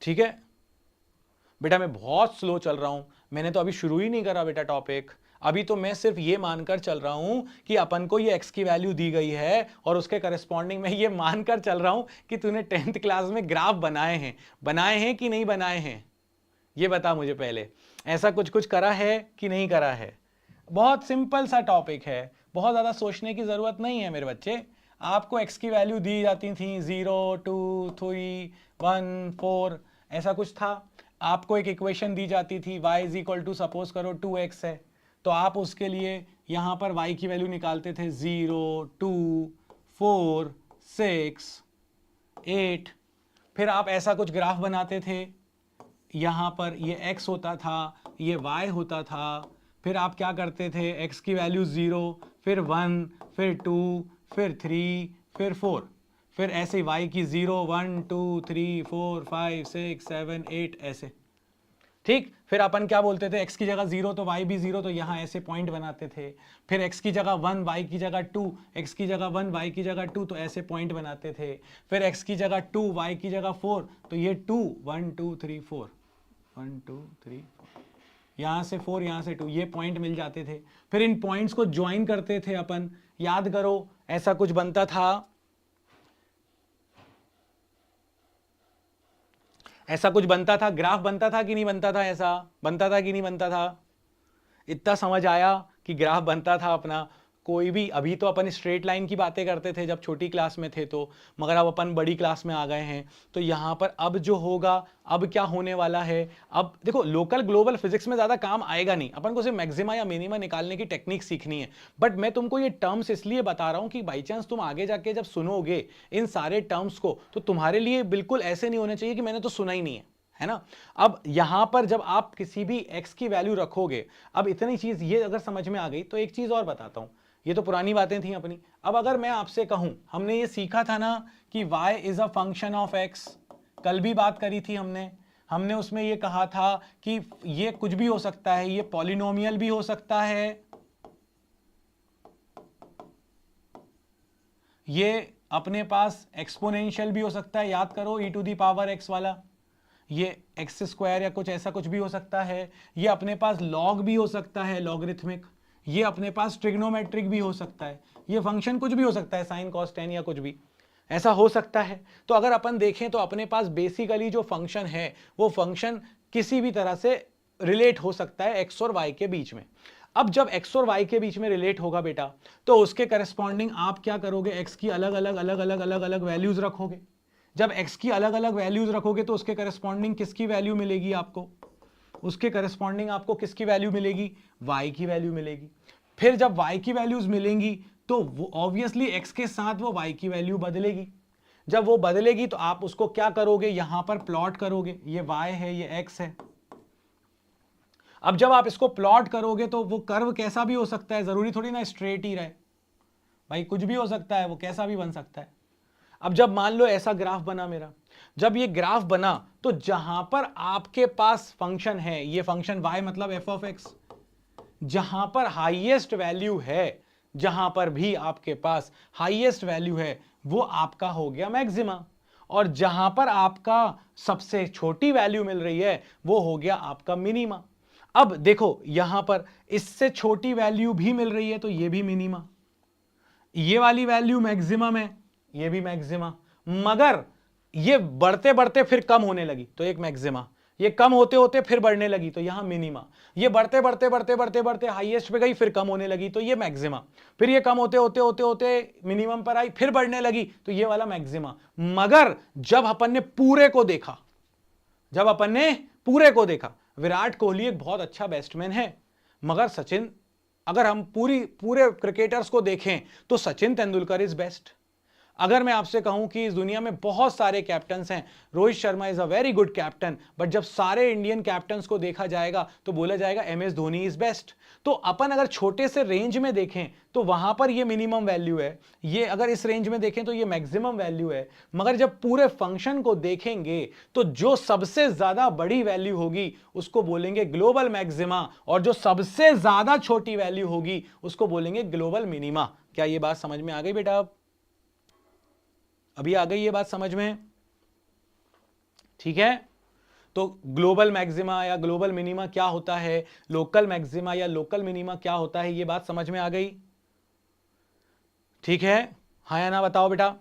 ठीक है बेटा, मैं बहुत स्लो चल रहा हूं, मैंने तो अभी शुरू ही नहीं करा बेटा टॉपिक। अभी तो मैं सिर्फ ये मानकर चल रहा हूं कि अपन को ये x की वैल्यू दी गई है और उसके करस्पॉन्डिंग में ये मानकर चल रहा हूं कि तूने 10th क्लास में ग्राफ बनाए हैं कि नहीं बनाए हैं, ये बता मुझे पहले। ऐसा कुछ कुछ करा है कि नहीं करा है? बहुत सिंपल सा टॉपिक है, बहुत ज्यादा सोचने की जरूरत नहीं है मेरे बच्चे। आपको x की वैल्यू दी जाती थी 0, 2, 3, 1, 4, ऐसा कुछ था। आपको एक इक्वेशन दी जाती थी y is equal to, suppose करो 2x है, तो आप उसके लिए यहां पर y की वैल्यू निकालते थे 0, 2, 4, 6, 8। फिर आप ऐसा कुछ ग्राफ बनाते थे, यहां पर ये x होता था, ये y होता था। फिर आप क्या करते थे, x की वैल्यू 0, फिर 1, फिर 2, फिर 3, फिर 4, फिर ऐसे y की 0, 1, 2, 3, 4, 5, 6, 7, 8 ऐसे। ठीक, फिर अपन क्या बोलते थे, x की जगह 0 तो y भी 0, तो यहां ऐसे पॉइंट बनाते थे। फिर x की जगह 1, y की जगह 2, x की जगह 1, y की जगह 2, तो ऐसे पॉइंट बनाते थे। फिर x की जगह 2, y की जगह 4, तो ये 2, 1, 2, 3, 4, 1, 2, 3, 4, यहां से 4, यहां से 2, ये पॉइंट मिल जाते थे। फिर इन पॉइंट्स को ज्वाइन करते थे अपन, याद करो ऐसा कुछ बनता था, ऐसा कुछ बनता था, ग्राफ बनता था कि नहीं बनता था, ऐसा बनता था कि नहीं बनता था? इतना समझ आया कि ग्राफ बनता था अपना कोई भी। अभी तो अपन स्ट्रेट लाइन की बातें करते थे जब छोटी क्लास में थे तो, मगर अब अपन बड़ी क्लास में आ गए हैं तो यहां पर अब जो होगा, अब क्या होने वाला है, अब देखो लोकल ग्लोबल फिजिक्स में ज्यादा काम आएगा नहीं, अपन को सिर्फ मैक्सिमा या मिनिमा निकालने की टेक्निक सीखनी है। बट मैं तुमको ये टर्म्स इसलिए बता रहा हूं कि बाई चांस तुम आगे जाके जब सुनोगे इन सारे टर्म्स को तो तुम्हारे लिए बिल्कुल ऐसे नहीं होने चाहिए कि मैंने तो सुना ही नहीं है ना। अब यहां पर जब आप किसी भी x की वैल्यू रखोगे, अब इतनी चीज ये अगर समझ में आ गई तो एक चीज और बताता हूं, ये तो पुरानी बातें थी अपनी। अब अगर मैं आपसे कहूं, हमने ये सीखा था ना कि y is a function of x, कल भी बात करी थी हमने उसमें ये कहा था कि ये कुछ भी हो सकता है, ये पॉलिनोमियल भी हो सकता है, ये अपने पास एक्सपोनेंशियल भी हो सकता है, याद करो e to the power x वाला, ये एक्स स्क्वायर या कुछ ऐसा कुछ भी हो सकता है, ये अपने पास लॉग भी हो सकता है, लॉगरिथमिक, ये अपने पास ट्रिग्नोमेट्रिक भी हो सकता है, ये फंक्शन कुछ भी हो सकता है, साइन कॉस टेन या कुछ भी ऐसा हो सकता है। तो अगर अपन देखें तो अपने पास बेसिकली जो फंक्शन है वो फंक्शन किसी भी तरह से रिलेट हो सकता है एक्स और वाई के बीच में। अब जब x और y के बीच में रिलेट होगा बेटा तो उसके करस्पॉन्डिंग आप क्या करोगे, x की अलग अलग अलग अलग अलग अलग वैल्यूज रखोगे। जब x की अलग अलग वैल्यूज रखोगे तो उसके करस्पॉन्डिंग किसकी वैल्यू मिलेगी आपको, उसके करस्पॉन्डिंग आपको किसकी वैल्यू मिलेगी, y की वैल्यू मिलेगी। फिर जब y की वैल्यूज मिलेंगी तो वो ऑब्वियसली x के साथ वो y की वैल्यू बदलेगी। जब वो बदलेगी तो आप उसको क्या करोगे, यहां पर प्लॉट करोगे, ये y है ये x है। अब जब आप इसको प्लॉट करोगे तो वो कर्व कैसा भी हो सकता है, जरूरी थोड़ी ना स्ट्रेट ही रहे भाई, कुछ भी हो सकता है, वो कैसा भी बन सकता है। अब जब मान लो ऐसा ग्राफ बना मेरा, जब ये ग्राफ बना तो जहां पर आपके पास फंक्शन है, ये फंक्शन y मतलब f ऑफ x, जहां पर हाईएस्ट वैल्यू है, जहां पर भी आपके पास हाईएस्ट वैल्यू है वो आपका हो गया मैक्सिमा, और जहां पर आपका सबसे छोटी वैल्यू मिल रही है वो हो गया आपका मिनिमा। अब देखो यहां पर इससे छोटी वैल्यू भी मिल रही है तो ये भी मिनिमा, ये वाली वैल्यू मैक्सिमम है, ये भी मैक्सिमा, मगर ये बढ़ते बढ़ते फिर कम होने लगी तो एक मैक्सिमा, ये कम होते होते फिर बढ़ने लगी तो यहां मिनिमा, ये बढ़ते बढ़ते बढ़ते बढ़ते बढ़ते हाईएस्ट पे गई फिर कम होने लगी तो ये मैक्सिमा, फिर ये कम होते होते होते होते मिनिमम पर आई फिर बढ़ने लगी तो ये वाला मैक्सिमा। मगर जब अपन ने पूरे को देखा, जब अपन ने पूरे को देखा, विराट कोहली एक बहुत अच्छा बैट्समैन है, मगर सचिन, अगर हम पूरे क्रिकेटर्स को देखें तो सचिन तेंदुलकर इज बेस्ट। अगर मैं आपसे कहूं कि इस दुनिया में बहुत सारे कैप्टन्स हैं, Rohit Sharma is a very good captain, but जब सारे इंडियन कैप्टन्स को देखा जाएगा तो बोला जाएगा MS धोनी इज बेस्ट। तो अपन अगर छोटे से रेंज में देखें तो वहां पर ये मिनिमम वैल्यू है, ये अगर इस रेंज में देखें तो ये मैक्सिमम वैल्यू है, मगर जब पूरे फंक्शन को देखेंगे तो जो सबसे ज्यादा बड़ी वैल्यू होगी उसको बोलेंगे ग्लोबल मैक्सिमा, और जो सबसे ज्यादा छोटी वैल्यू होगी उसको बोलेंगे ग्लोबल मिनिमा। क्या ये बात समझ में आ गई बेटा? अभी आ गई ये बात समझ में? ठीक है, तो ग्लोबल मैक्सिमा या ग्लोबल मिनिमा क्या होता है, लोकल मैक्सिमा या लोकल मिनिमा क्या होता है, ये बात समझ में आ गई? ठीक है, हाँ या ना बताओ बेटा।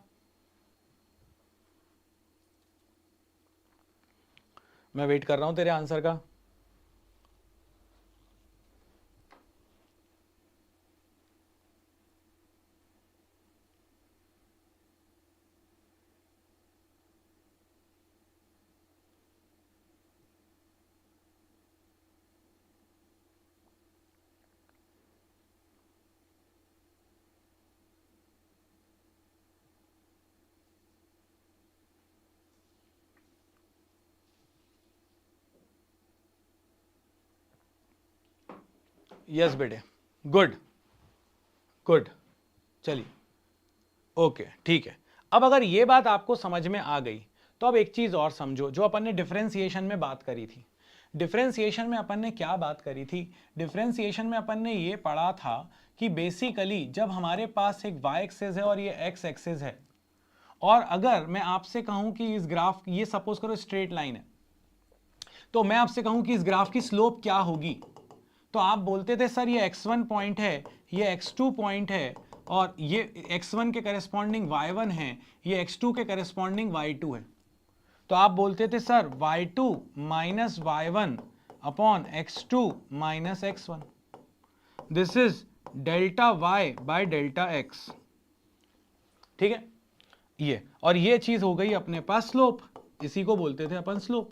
मैं वेट कर रहा हूं तेरे आंसर का। यस बेटे, गुड गुड, चलिए ओके ठीक है। अब अगर ये बात आपको समझ में आ गई तो अब एक चीज और समझो, जो अपन ने डिफरेंशिएशन में बात करी थी। डिफरेंशिएशन में अपन ने क्या बात करी थी? डिफरेंशिएशन में अपन ने ये पढ़ा था कि बेसिकली जब हमारे पास एक y एक्सिस है और ये x एक्सिस है, और अगर मैं आपसे कहूं कि इस ग्राफ, ये सपोज करो स्ट्रेट लाइन है, तो मैं आपसे कहूं कि इस ग्राफ की स्लोप क्या होगी, तो आप बोलते थे सर ये x1 पॉइंट है, ये x2 पॉइंट है, और ये x1 के करेस्पॉन्डिंग y1 है, ये x2 के करेस्पॉन्डिंग y2 है। तो आप बोलते थे sir y2 minus y1 upon x2 minus x1, this is delta y by delta x। ठीक है, ये और ये चीज हो गई अपने पास स्लोप, इसी को बोलते थे अपन स्लोप।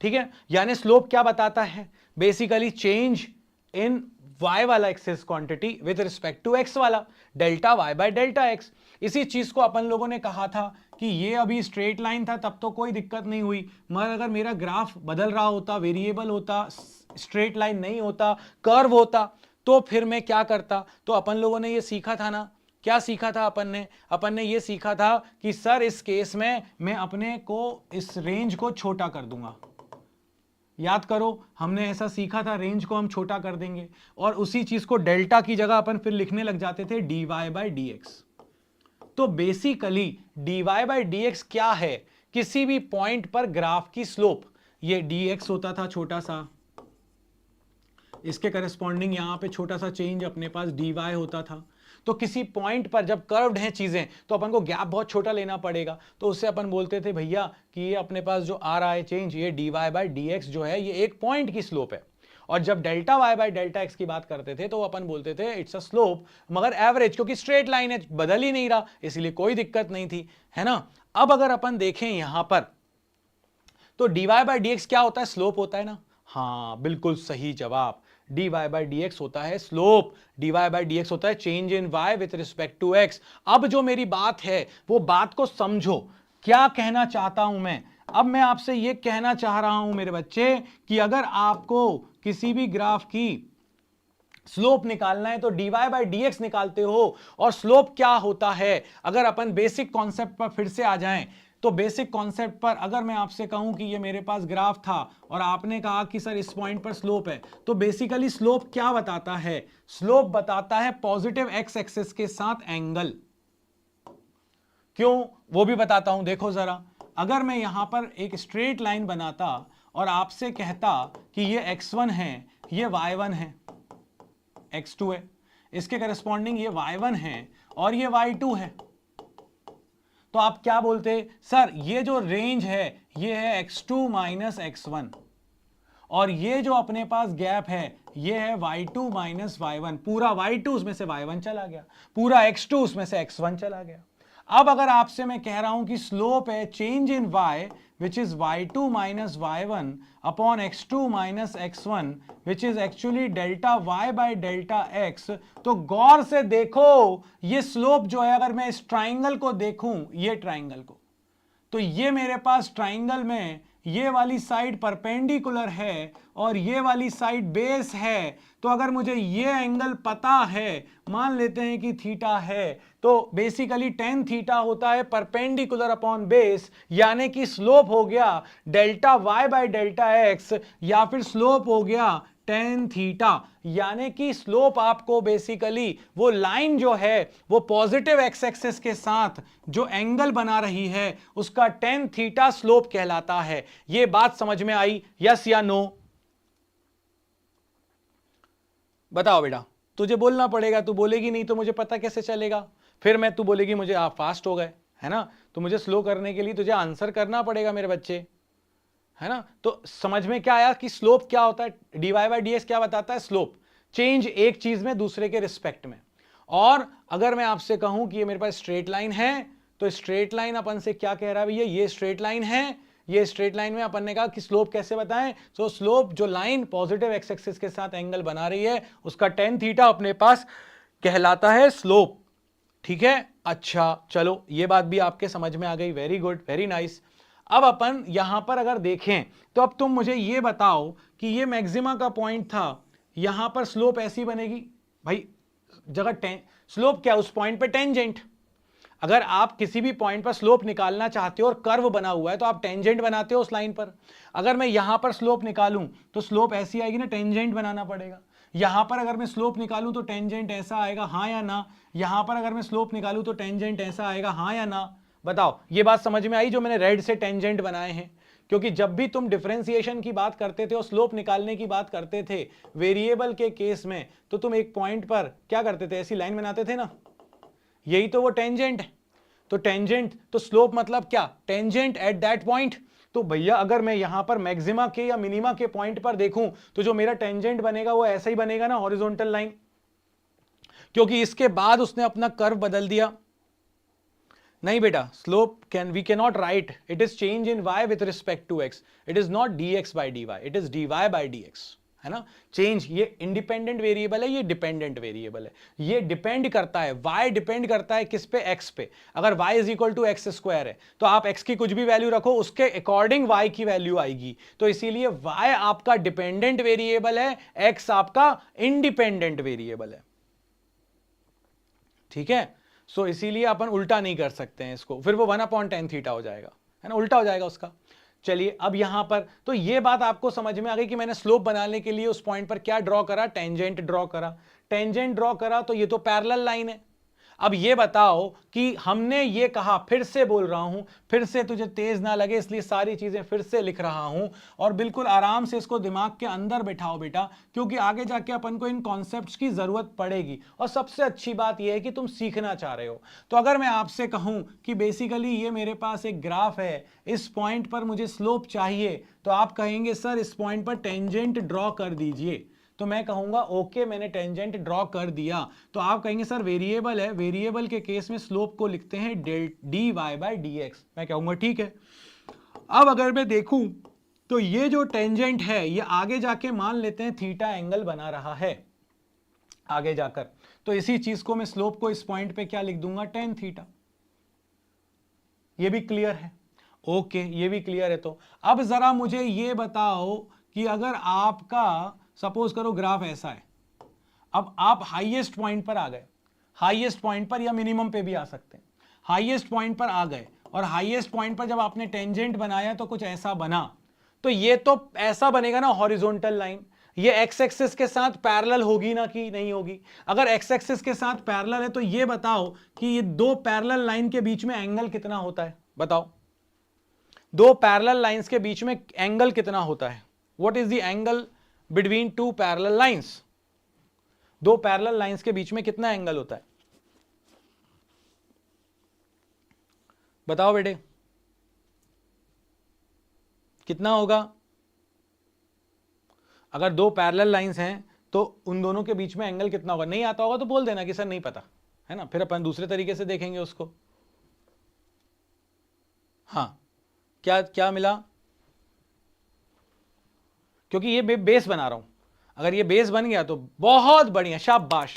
ठीक है, यानी स्लोप क्या बताता है? बेसिकली चेंज इन y वाला axis quantity with respect to x वाला, delta y by delta x। इसी चीज को अपन लोगों ने कहा था कि ये अभी स्ट्रेट लाइन था तब तो कोई दिक्कत नहीं हुई, मगर अगर मेरा ग्राफ बदल रहा होता, वेरिएबल होता, स्ट्रेट लाइन नहीं होता, कर्व होता, तो फिर मैं क्या करता? तो अपन लोगों ने ये सीखा था ना, क्या सीखा था अपन ने ये सीखा था कि सर इस केस में मैं अपने को इस रेंज को छोटा कर दूंगा। याद करो, हमने ऐसा सीखा था, रेंज को हम छोटा कर देंगे और उसी चीज को डेल्टा की जगह अपन फिर लिखने लग जाते थे dy बाई डी एक्स। तो basically dy by d x क्या है? किसी भी पॉइंट पर ग्राफ की स्लोप, ये dx होता था छोटा सा, इसके करस्पॉन्डिंग यहां पे छोटा सा चेंज अपने पास dy होता था। तो किसी पॉइंट पर जब कर्व्ड हैं चीजें तो अपन को गैप बहुत छोटा लेना पड़ेगा, तो उससे अपन बोलते थे भैया कि ये अपने पास जो आ रहा है चेंज, ये dy बाई डी एक्स जो है ये एक पॉइंट की स्लोप है। और जब delta y by delta x की बात करते थे तो अपन बोलते थे इट्स अ स्लोप, मगर एवरेज, क्योंकि स्ट्रेट लाइन है, बदल ही नहीं रहा, इसलिए कोई दिक्कत नहीं थी, है ना। अब अगर अपन देखें यहां पर तो dy बाई डी एक्स क्या होता है? स्लोप होता है ना। हाँ बिल्कुल सही जवाब, dy बाई डी एक्स होता है slope, dy by d x होता है change in y with respect to x। अब जो मेरी बात है वो बात को समझो, क्या कहना चाहता हूं मैं? अब मैं आपसे ये कहना चाह रहा हूं मेरे बच्चे कि अगर आपको किसी भी ग्राफ की स्लोप निकालना है तो dy बाई डी एक्स निकालते हो। और स्लोप क्या होता है? अगर अपन बेसिक कॉन्सेप्ट पर फिर से आ जाएं तो बेसिक कॉन्सेप्ट पर अगर मैं आपसे कहूं कि ये मेरे पास ग्राफ था और आपने कहा कि सर इस पॉइंट पर स्लोप है, तो बेसिकली स्लोप क्या बताता है? स्लोप बताता है पॉजिटिव एक्स एक्सिस के साथ एंगल। क्यों, वो भी बताता हूं, देखो जरा। अगर मैं यहां पर एक स्ट्रेट लाइन बनाता और आपसे कहता कि ये x1 है, ये y1 है, x2 है, इसके करस्पॉन्डिंग ये y1 है और ये y2 है, तो आप क्या बोलते? सर ये जो रेंज है ये है x2 माइनस x1, और ये जो अपने पास गैप है ये है y2 माइनस y1। पूरा y2 उसमें से y1 चला गया, पूरा x2 उसमें से x1 चला गया। अब अगर आपसे मैं कह रहा हूं कि स्लोप है change in y which is y2 minus y1 upon x2 minus x1 which is actually delta y by delta x, तो गौर से देखो ये स्लोप जो है, अगर मैं इस ट्राइंगल को देखूं, ये ट्राइंगल को, तो ये मेरे पास ट्राइंगल में ये वाली साइड परपेंडिकुलर है और ये वाली साइड बेस है। तो अगर मुझे ये एंगल पता है, मान लेते हैं कि थीटा है, तो बेसिकली टेन थीटा होता है परपेंडिकुलर अपॉन बेस, यानी कि स्लोप हो गया delta y by delta x, या फिर स्लोप हो गया टेन थीटा। यानी कि स्लोप आपको बेसिकली वो लाइन जो है वो पॉजिटिव एक्स एक्सिस के साथ जो एंगल बना रही है उसका टेन थीटा स्लोप कहलाता है। ये बात समझ में आई, यस या नो? बताओ बेटा, तुझे बोलना पड़ेगा, तू बोलेगी नहीं तो मुझे पता कैसे चलेगा? फिर तू बोलेगी मुझे आप फास्ट हो गए, है ना? तो मुझे स्लो करने के लिए तुझे आंसर करना पड़ेगा मेरे बच्चे, है ना? तो समझ में क्या आया कि स्लोप क्या होता है? dy बाई डी एक्स क्या बताता है? स्लोप, चेंज एक चीज में दूसरे के रिस्पेक्ट में। और अगर मैं आपसे कहूं कि ये मेरे पास स्ट्रेट लाइन है, तो स्ट्रेट लाइन अपन से क्या कह रहा है भैया? ये स्ट्रेट लाइन है, ये स्ट्रेट लाइन में अपन ने कहा कि स्लोप कैसे बताएं? तो स्लोप जो लाइन पॉजिटिव एक्स एक्सिस के साथ एंगल बना रही है उसका टेन थीटा अपने पास कहलाता है स्लोप। ठीक है, अच्छा चलो ये बात भी आपके समझ में आ गई, वेरी गुड, वेरी नाइस। अब अपन यहां पर अगर देखें तो अब तुम मुझे ये बताओ कि ये मैक्सिमा का पॉइंट था, यहां पर स्लोप ऐसी बनेगी भाई, जगह स्लोप क्या उस पॉइंट पे टेंजेंट। अगर आप किसी भी पॉइंट पर स्लोप निकालना चाहते हो और कर्व बना हुआ है तो आप टेंजेंट बनाते हो उस लाइन पर। अगर मैं यहां पर स्लोप निकालूं तो स्लोप ऐसी आएगी ना, टेंजेंट बनाना पड़ेगा। यहां पर अगर मैं स्लोप निकालूं तो टेंजेंट ऐसा आएगा, हाँ या ना? यहां पर अगर मैं स्लोप निकालूं तो टेंजेंट ऐसा आएगा, हाँ या ना? बताओ, ये बात समझ में आई जो मैंने रेड से टेंजेंट बनाए हैं? क्योंकि जब भी तुम डिफरेंशिएशन की बात करते थे और स्लोप निकालने की बात करते थे वेरिएबल के केस में, तो तुम एक पॉइंट पर क्या करते थे? ऐसी लाइन बनाते थे ना, यही तो वो टेंजेंट है। तो टेंजेंट तो स्लोप मतलब क्या? Tangent at that point. तो भैया अगर मैं यहां पर मैक्सिमा के या मिनिमा के पॉइंट पर देखूं तो जो मेरा टेंजेंट बनेगा वो ऐसा ही बनेगा ना, हॉरिजॉन्टल लाइन, क्योंकि इसके बाद उसने अपना कर्व बदल दिया। नहीं बेटा, slope we can not write it is change in y with respect to x, it is not dx by dy, it is dy by dx, है ना? चेंज, ये इंडिपेंडेंट वेरिएबल है, ये डिपेंडेंट वेरिएबल है, ये डिपेंड करता है, y depend करता है किस पे? x पे। अगर y is equal to x square है तो आप x की कुछ भी वैल्यू रखो उसके अकॉर्डिंग y की वैल्यू आएगी। तो इसीलिए y आपका डिपेंडेंट वेरिएबल है, x आपका इंडिपेंडेंट वेरिएबल है। ठीक है, सो इसीलिए अपन उल्टा नहीं कर सकते हैं इसको, फिर वो 1/10 थीटा हो जाएगा, है ना? उल्टा हो जाएगा उसका। चलिए अब यहां पर तो ये बात आपको समझ में आ गई कि मैंने स्लोप बनाने के लिए उस पॉइंट पर क्या ड्रॉ करा? टेंजेंट ड्रॉ करा। टेंजेंट ड्रॉ करा तो ये तो पैरेलल लाइन है। अब ये बताओ कि हमने ये कहा, फिर से बोल रहा हूं, फिर से तुझे तेज ना लगे इसलिए सारी चीजें फिर से लिख रहा हूं, और बिल्कुल आराम से इसको दिमाग के अंदर बैठाओ बेटा, क्योंकि आगे जाके अपन को इन कॉन्सेप्ट्स की जरूरत पड़ेगी। और सबसे अच्छी बात यह है कि तुम सीखना चाह रहे हो। तो अगर मैं आपसे कहूं कि बेसिकली ये मेरे पास एक ग्राफ है, इस पॉइंट पर मुझे स्लोप चाहिए, तो आप कहेंगे सर इस पॉइंट पर टेंजेंट ड्रॉ कर दीजिए। तो मैं कहूंगा ओके मैंने टेंजेंट ड्रॉ कर दिया। तो आप कहेंगे सर वेरिएबल है, वेरिएबल के केस में स्लोप को लिखते हैं dy बाई dx। मैं कहूंगा ठीक है। अब अगर मैं देखूं तो ये जो टेंजेंट है ये आगे जाके मान लेते हैं थीटा एंगल बना रहा है आगे जाकर, तो इसी चीज को मैं स्लोप को इस पॉइंट पे क्या लिख दूंगा? Tan theta. ये भी क्लियर है? ओके, ये भी क्लियर है। तो अब जरा मुझे ये बताओ कि अगर आपका सपोज करो ग्राफ ऐसा है, अब आप हाईएस्ट पॉइंट पर आ गए, हाईएस्ट पॉइंट पर या मिनिमम पे भी आ सकते हैं, हाईएस्ट पॉइंट पर आ गए, और हाईएस्ट पॉइंट पर जब आपने टेंजेंट बनाया तो कुछ ऐसा बना, तो ये तो ऐसा बनेगा ना हॉरिजॉन्टल लाइन, ये एक्स एक्सिस के साथ पैरेलल होगी ना कि नहीं होगी? अगर एक्स एक्सिस के साथ पैरेलल है तो ये बताओ कि ये दो पैरेलल लाइन के बीच में एंगल कितना होता है? बताओ, दो पैरेलल लाइंस के बीच में एंगल कितना होता है? What is the angle between two parallel lines? दो पैरेलल लाइंस के बीच में कितना एंगल होता है? बताओ बेटे। कितना होगा? अगर दो पैरेलल लाइंस हैं तो उन दोनों के बीच में एंगल कितना होगा? नहीं आता होगा तो बोल देना कि सर नहीं पता, है ना, फिर अपन दूसरे तरीके से देखेंगे उसको। हाँ, क्या क्या मिला? क्योंकि ये बेस बना रहा हूं, अगर ये बेस बन गया तो बहुत बढ़िया, शाबाश,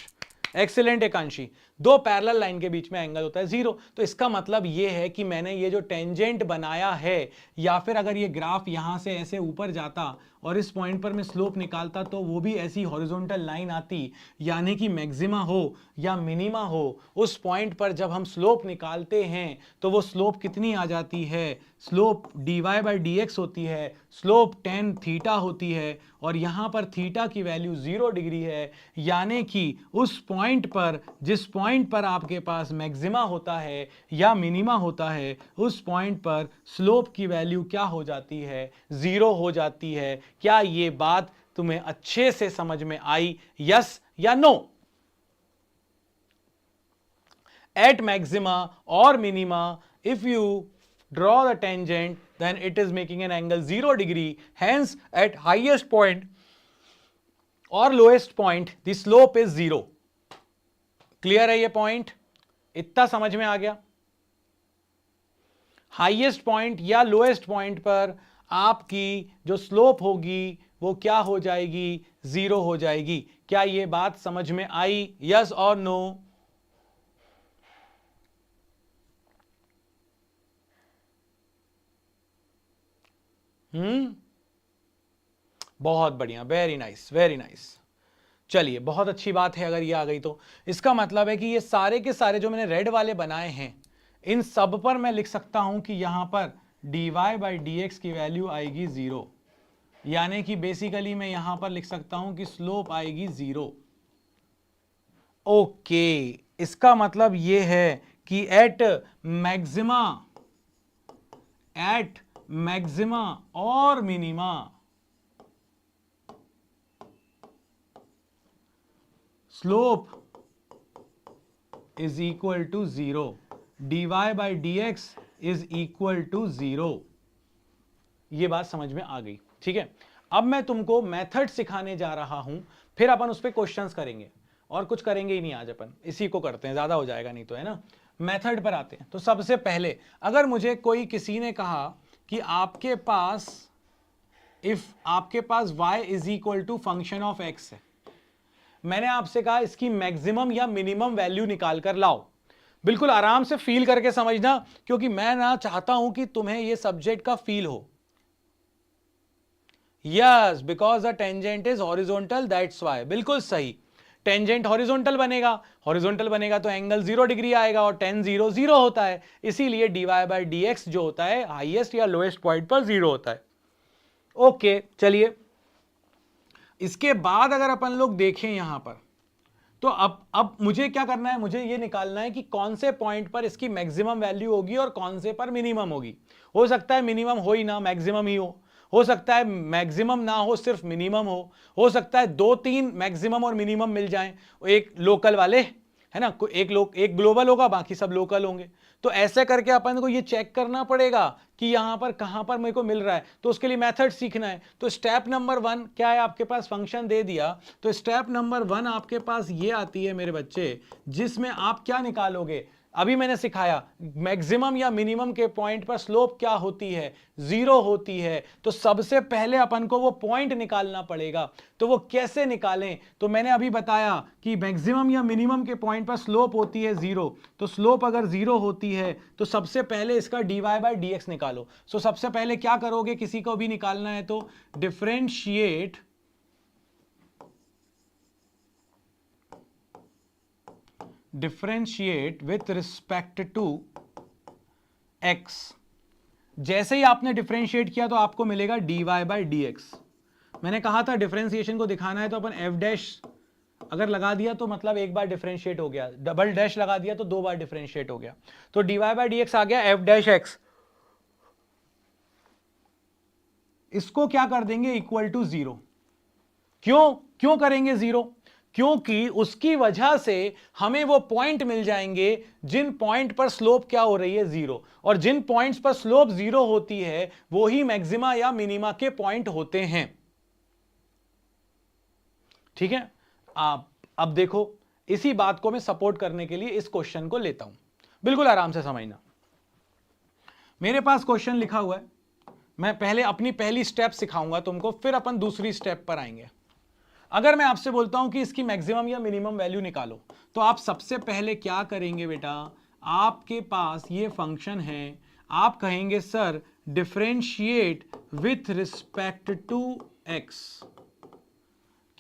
एक्सीलेंट एकांशी। दो पैरेलल लाइन के बीच में एंगल होता है 0, तो इसका मतलब ये है कि मैंने ये जो टेंजेंट बनाया है, या फिर अगर ये ग्राफ यहां से ऐसे ऊपर जाता और इस पॉइंट पर मैं स्लोप निकालता तो वो भी ऐसी हॉरिजॉन्टल लाइन आती, यानी कि मैक्सिमा हो या मिनिमा हो, उस पॉइंट पर जब हम स्लोप निकालते हैं तो वो स्लोप कितनी आ जाती है? स्लोप dy/dx होती है, स्लोप tan थीटा होती है, और यहां पर थीटा की वैल्यू 0 डिग्री है, यानी कि उस पॉइंट पर, जिस पॉइंट पर आपके पास मैक्सिमा होता है या मिनिमा होता है, उस पॉइंट पर स्लोप की वैल्यू क्या हो जाती है? 0 हो जाती है। क्या ये बात तुम्हें अच्छे से समझ में आई? यस या no? At maxima or minima, if you draw the tangent, then it is making an angle 0 degree. Hence, at highest point or lowest point, the slope is 0. Clear है ये पॉइंट? इतना समझ में आ गया? हाईएस्ट पॉइंट या lowest point पर आपकी जो स्लोप होगी वो क्या हो जाएगी? 0 हो जाएगी। क्या ये बात समझ में आई? यस और नो? बहुत बढ़िया, वेरी नाइस, वेरी नाइस। चलिए, बहुत अच्छी बात है अगर ये आ गई तो। इसका मतलब है कि ये सारे के सारे जो मैंने रेड वाले बनाए हैं, इन सब पर मैं लिख सकता हूं कि यहां पर dy/dx की वैल्यू आएगी 0, यानी कि बेसिकली मैं यहां पर लिख सकता हूं कि स्लोप आएगी 0। ओके, इसका मतलब ये है कि एट मैक्सिमा और minima slope is equal to 0, dy/dx is equal to 0। ये बात समझ में आ गई? ठीक है, अब मैं तुमको मेथड सिखाने जा रहा हूं, फिर अपन उस पर क्वेश्चंस करेंगे, और कुछ करेंगे ही नहीं आज, अपन इसी को करते हैं, ज्यादा हो जाएगा नहीं तो, है ना। मेथड पर आते हैं। तो सबसे पहले अगर मुझे किसी ने कहा कि आपके पास y is equal to function of x है, मैंने आपसे कहा इसकी मैक्सिमम या मिनिमम वैल्यू निकाल कर लाओ। बिल्कुल आराम से फील करके समझना, क्योंकि मैं ना चाहता हूं कि तुम्हें यह सब्जेक्ट का फील हो। Yes, because the tangent is horizontal, that's why. बिल्कुल सही, टेंजेंट हॉरिजॉन्टल बनेगा तो एंगल 0 डिग्री आएगा, और tan 0 0 होता है, इसीलिए dy/dx जो होता है हाईएस्ट या लोएस्ट पॉइंट पर 0 होता है। ओके, चलिए, इसके बाद अगर अपन लोग देखें यहां पर, तो अब मुझे क्या करना है? मुझे ये निकालना है कि कौन से पॉइंट पर इसकी मैक्सिमम वैल्यू होगी और कौन से पर मिनिमम होगी। हो सकता है मिनिमम हो ही ना, मैक्सिमम ही हो सकता है मैक्सिमम ना हो, सिर्फ मिनिमम हो सकता है 2-3 मैक्सिमम और मिनिमम मिल जाएं, एक लोकल वाले, है ना, एक ग्लोबल होगा, बाकी सब लोकल होंगे। तो ऐसे करके अपन को ये चेक करना पड़ेगा कि यहां पर कहां पर मेरे को मिल रहा है, तो उसके लिए मेथड सीखना है। तो स्टेप नंबर 1 क्या है? आपके पास फंक्शन दे दिया, तो स्टेप नंबर 1 आपके पास ये आती है मेरे बच्चे, जिसमें आप क्या निकालोगे? अभी मैंने सिखाया मैक्सिमम या मिनिमम के पॉइंट पर स्लोप क्या होती है? 0 होती है। तो सबसे पहले अपन को वो पॉइंट निकालना पड़ेगा। तो वो कैसे निकालें? तो मैंने अभी बताया कि मैक्सिमम या मिनिमम के पॉइंट पर स्लोप होती है 0। तो स्लोप अगर 0 होती है तो सबसे पहले इसका dy/dx निकालो। सो सबसे पहले क्या करोगे? किसी को भी निकालना है तो differentiate with respect to x। जैसे ही आपने डिफरेंशिएट किया तो आपको मिलेगा dy/dx। मैंने कहा था डिफरेंशिएशन को दिखाना है तो अपन f डैश अगर लगा दिया तो मतलब एक बार डिफरेंशिएट हो गया, डबल डैश लगा दिया तो 2 बार डिफरेंशिएट हो गया। तो dy/dx आ गया f डैश x। इसको क्या कर देंगे? Equal to 0। क्यों करेंगे 0? क्योंकि उसकी वजह से हमें वो पॉइंट मिल जाएंगे जिन पॉइंट पर स्लोप क्या हो रही है, जीरो। और जिन पॉइंट्स पर स्लोप जीरो होती है वो ही मैक्सिमा या मिनिमा के पॉइंट होते हैं। ठीक है, आप अब देखो, इसी बात को मैं सपोर्ट करने के लिए इस क्वेश्चन को लेता हूं, बिल्कुल आराम से समझना। मेरे पास क्वेश्चन लिखा हुआ है, मैं पहले अपनी पहली स्टेप सिखाऊंगा तुमको, फिर अपन दूसरी स्टेप पर आएंगे। अगर मैं आपसे बोलता हूं कि इसकी मैक्सिमम या मिनिमम वैल्यू निकालो, तो आप सबसे पहले क्या करेंगे बेटा, आपके पास ये फंक्शन है, आप कहेंगे sir differentiate with respect to x.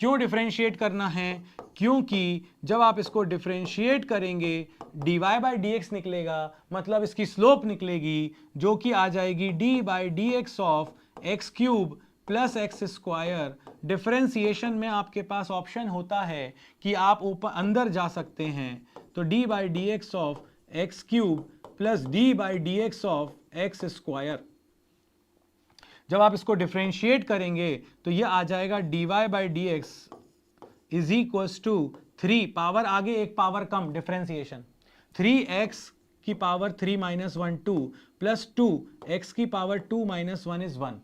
क्यों डिफरेंशिएट करना है, क्योंकि जब आप इसको डिफरेंशिएट करेंगे dy बाई डी एक्स निकलेगा, मतलब इसकी स्लोप निकलेगी जो कि आ जाएगी d by d x of x cube plus x square. Differentiation में आपके पास ऑप्शन होता है कि आप ऊपर अंदर जा सकते हैं, तो d by d x of x cube plus d by d x of x square. जब आप इसको डिफरेंशिएट करेंगे तो ये आ जाएगा dy by d x is equal to 3, power आगे एक पावर कम, डिफरेंशिएशन 3x की पावर 3 माइनस 1 2 प्लस 2x की पावर 2 माइनस 1 इज 1।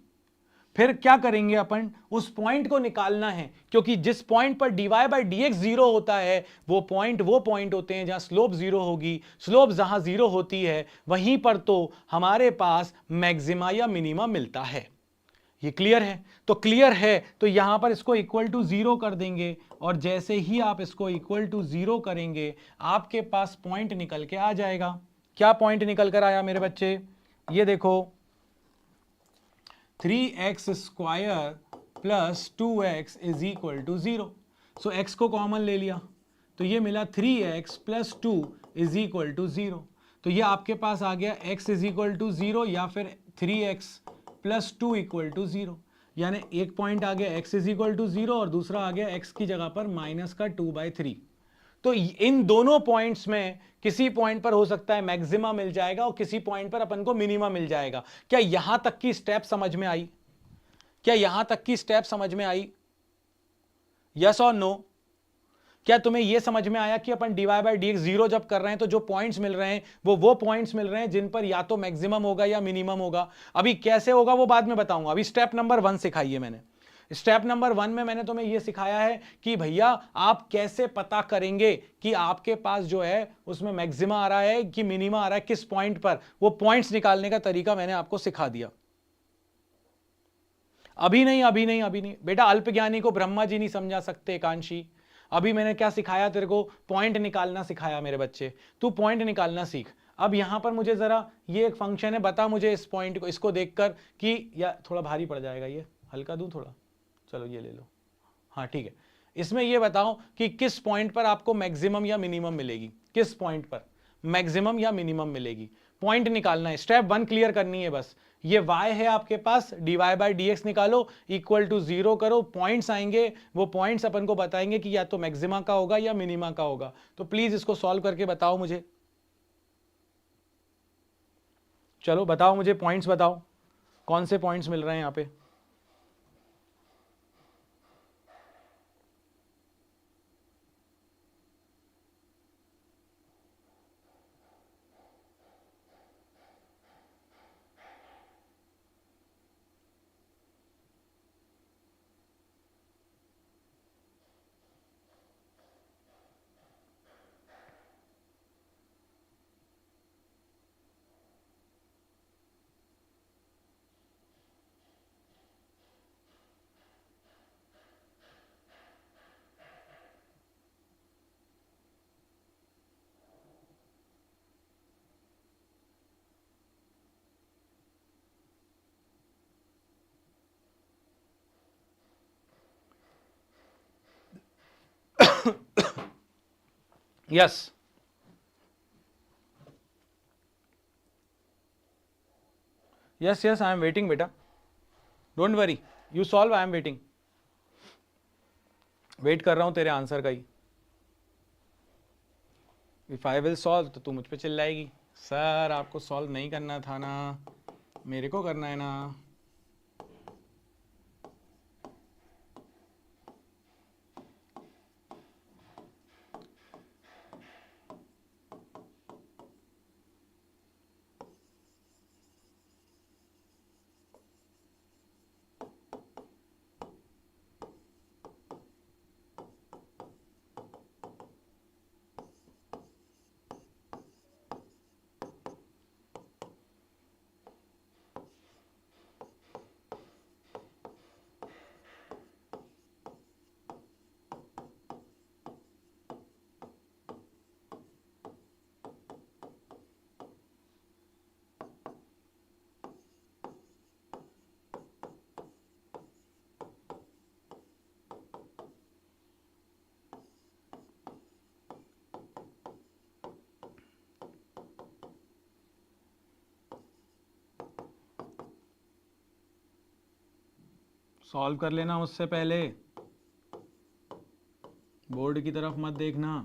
फिर क्या करेंगे अपन, उस पॉइंट को निकालना है, क्योंकि जिस पॉइंट पर dy by d x zero होता है वो पॉइंट होते हैं जहां स्लोप जीरो होगी। स्लोप जहां जीरो होती है वहीं पर तो हमारे पास मैक्सिमा या मिनिमा मिलता है। ये क्लियर है? तो क्लियर है तो यहां पर इसको इक्वल टू जीरो कर देंगे, और जैसे ही आप इसको इक्वल टू जीरो करेंगे आपके पास पॉइंट निकल के आ जाएगा। क्या पॉइंट निकल कर आया मेरे बच्चे, ये देखो 3x square plus 2x is equal to 0। So x को कॉमन ले लिया तो ये मिला 3x plus 2 is equal to 0। तो ये आपके पास आ गया x इज इक्वल टू 0 या फिर 3x प्लस 2 इक्वल टू 0। यानी एक पॉइंट आ गया x इज इक्वल टू 0 और दूसरा आ गया x की जगह पर माइनस का 2/3। तो इन दोनों पॉइंट्स में किसी पॉइंट पर हो सकता है मैक्सिमा मिल जाएगा और किसी पॉइंट पर अपन को मिनिमा मिल जाएगा। क्या यहां तक की स्टेप समझ में आई? क्या यहां तक की स्टेप समझ में आई? यस और नो? क्या तुम्हें यह समझ में आया कि अपन dy by d x zero जब कर रहे हैं तो जो पॉइंट्स मिल रहे हैं वो पॉइंट्स मिल रहे हैं जिन पर या तो मैक्सिमम होगा या मिनिमम होगा। अभी कैसे होगा वो बाद में बताऊंगा, अभी स्टेप नंबर 1 सिखाई है मैंने। स्टेप नंबर 1 में मैंने तुम्हें यह सिखाया है कि भैया आप कैसे पता करेंगे कि आपके पास जो है उसमें मैक्सिमा आ रहा है कि मिनिमा आ रहा है, किस पॉइंट पर, वो पॉइंट्स निकालने का तरीका मैंने आपको सिखा दिया। अभी नहीं बेटा, अल्पज्ञानी को ब्रह्मा जी नहीं समझा सकते एकांशी। अभी मैंने क्या सिखाया तेरे को, पॉइंट निकालना सिखाया मेरे बच्चे, तू पॉइंट निकालना सीख। अब यहां पर मुझे जरा ये एक फंक्शन है, बता मुझे इस पॉइंट को, इसको देखकर कि या थोड़ा भारी पड़ जाएगा, ये हल्का दूं थोड़ा, चलो ये ले लो, हाँ ठीक है। इसमें ये बताओ कि किस पॉइंट पर आपको मैक्सिमम या मिनिमम मिलेगी, किस पॉइंट पर मैक्सिमम या मिनिमम मिलेगी, पॉइंट निकालना है। स्टेप 1 क्लियर करनी है बस। ये y है आपके पास, dy बाई डी एक्स निकालो, इक्वल टू 0 करो, पॉइंट्स आएंगे, वो पॉइंट्स अपन को बताएंगे कि या तो मैक्सिमा का होगा या मिनिमा का होगा। तो प्लीज इसको सॉल्व करके बताओ मुझे, चलो बताओ मुझे, पॉइंट्स बताओ, कौन से पॉइंट्स मिल रहे हैं यहां पे। Yes yes yes, I am waiting बेटा, don't worry, you solve, I am waiting, wait कर रहा हूं तेरे आंसर का ही। इफ आई विल सॉल्व तो तू मुझ पे चिल्लाएगी, सर आपको सॉल्व नहीं करना था ना, मेरे को करना है ना। सॉल्व कर लेना उससे पहले, बोर्ड की तरफ मत देखना।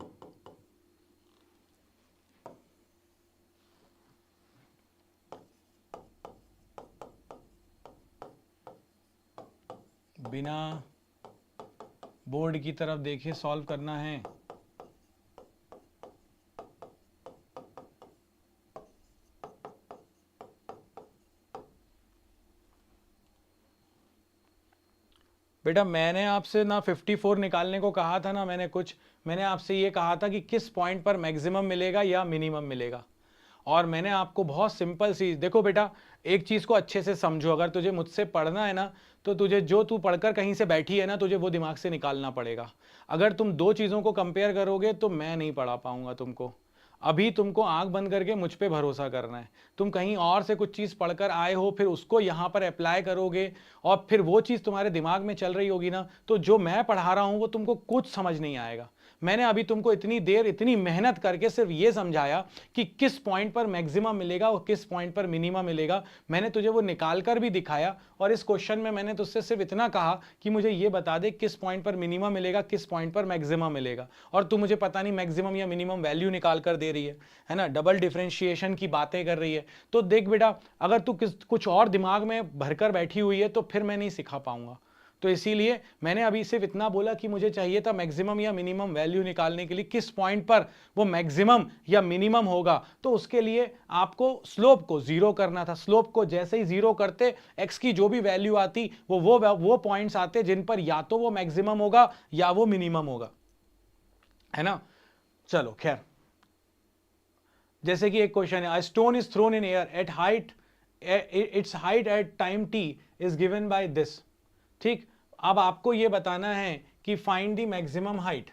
बिना बोर्ड की तरफ देखे सॉल्व करना है। बेटा मैंने आपसे ना 54 निकालने को कहा था ना, मैंने आपसे ये कहा था कि किस पॉइंट पर मैक्सिमम मिलेगा या मिनिमम मिलेगा। और मैंने आपको बहुत सिंपल सी, देखो बेटा एक चीज को अच्छे से समझो, अगर तुझे मुझसे पढ़ना है ना तो तुझे जो तू पढ़कर कहीं से बैठी है ना, तुझे वो दिमाग से निकालना पड़ेगा। अगर तुम दो चीजों को कंपेयर करोगे तो मैं नहीं पढ़ा पाऊंगा तुमको। अभी तुमको आंख बंद करके मुझ पे भरोसा करना है। तुम कहीं और से कुछ चीज पढ़कर आए हो, फिर उसको यहां पर अप्लाई करोगे और फिर वो चीज तुम्हारे दिमाग में चल रही होगी ना, तो जो मैं पढ़ा रहा हूं वो तुमको कुछ समझ नहीं आएगा। मैंने अभी तुमको इतनी देर इतनी मेहनत करके सिर्फ ये समझाया कि किस पॉइंट पर मैक्सिमम मिलेगा और किस पॉइंट पर मिनिमम मिलेगा, मैंने तुझे वो निकाल कर भी दिखाया। और इस क्वेश्चन में मैंने तुझसे सिर्फ इतना कहा कि मुझे ये बता दे किस पॉइंट पर मिनिमम मिलेगा, किस पॉइंट पर मैक्सिमम मिलेगा, और तू मुझे पता नहीं मैक्सिमम या मिनिमम वैल्यू निकाल कर दे रही है ना, डबल डिफरेंशिएशन की बातें कर रही है। तो देख बेटा, अगर तू कुछ और दिमाग में भरकर बैठी हुई है तो फिर मैं नहीं सिखा पाऊंगा। तो इसीलिए मैंने अभी सिर्फ इतना बोला कि मुझे चाहिए था मैक्सिमम या मिनिमम वैल्यू निकालने के लिए किस पॉइंट पर वो मैक्सिमम या मिनिमम होगा। तो उसके लिए आपको स्लोप को जीरो करना था। स्लोप को जैसे ही जीरो करते, एक्स की जो भी वैल्यू आती वो पॉइंट्स आते जिन पर या तो वो मैक्सिमम होगा या वो मिनिमम होगा, है ना। चलो खैर, जैसे कि एक क्वेश्चन है, stone is thrown in air at height, it's height at time t is given by this. ठीक, अब आपको यह बताना है कि फाइंड द मैक्सिमम हाइट।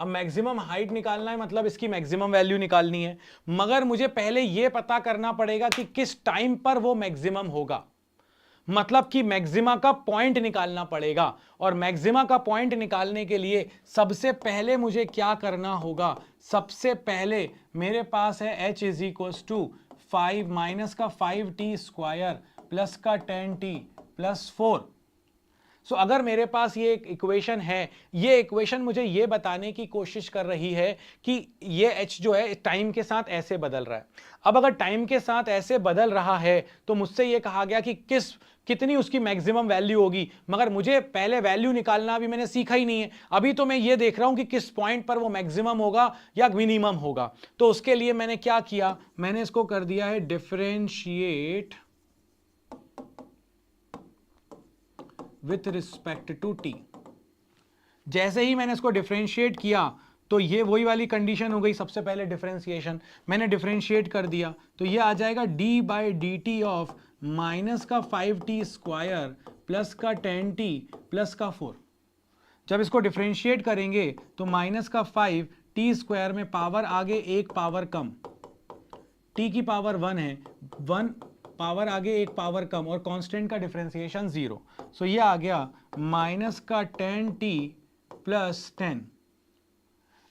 अब मैक्सिमम हाइट निकालना है, मतलब इसकी मैक्सिमम वैल्यू निकालनी है, मगर मुझे पहले यह पता करना पड़ेगा कि किस टाइम पर वो मैक्सिमम होगा। मतलब कि मैक्सिमा का पॉइंट निकालना पड़ेगा, और मैक्सिमा का पॉइंट निकालने के लिए सबसे पहले मुझे क्या करना होगा। सबसे पहले मेरे पास है h is equals to 5 minus का 5t स्क्वायर प्लस का 10t प्लस 4। सो अगर मेरे पास ये एक इक्वेशन है, ये इक्वेशन मुझे ये बताने की कोशिश कर रही है कि ये h जो है टाइम के साथ ऐसे बदल रहा है। अब अगर टाइम के साथ ऐसे बदल रहा है तो मुझसे ये कहा गया कि कितनी उसकी मैक्सिमम वैल्यू होगी, मगर मुझे पहले वैल्यू निकालना अभी मैंने सीखा ही नहीं है। अभी तो मैं ये देख रहा हूं कि किस पॉइंट पर वो मैक्सिमम होगा या मिनिमम होगा। तो उसके लिए मैंने क्या किया, मैंने इसको कर दिया है differentiate with respect to t. जैसे ही मैंने इसको डिफरेंशिएट किया तो ये वही वाली कंडीशन हो गई, सबसे पहले डिफरेंशिएशन मैंने डिफरेंशिएट कर दिया तो ये आ जाएगा d by D T of minus का 5t स्क्वायर प्लस का 10t प्लस का 4। जब इसको डिफरेंशिएट करेंगे तो माइनस का 5t स्क्वायर में पावर आगे एक पावर कम, t की पावर 1 है, 1 पावर आगे एक पावर कम, और कांस्टेंट का डिफरेंशिएशन 0। सो ये आ गया माइनस का 10t प्लस 10।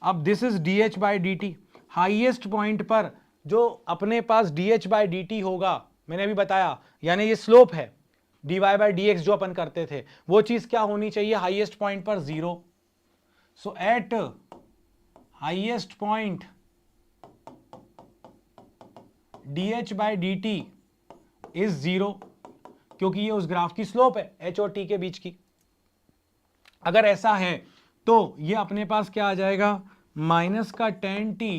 अब this is dh by D T. Highest point पर जो अपने पास dh बाई डी टी होगा, मैंने अभी बताया, यानी ये स्लोप है dy बाई dx जो अपन करते थे, वो चीज क्या होनी चाहिए हाईएस्ट पॉइंट पर 0। So at highest point dh by D T is 0, क्योंकि ये उस ग्राफ की स्लोप है h और t के बीच की। अगर ऐसा है तो ये अपने पास क्या आ जाएगा, माइनस का 10t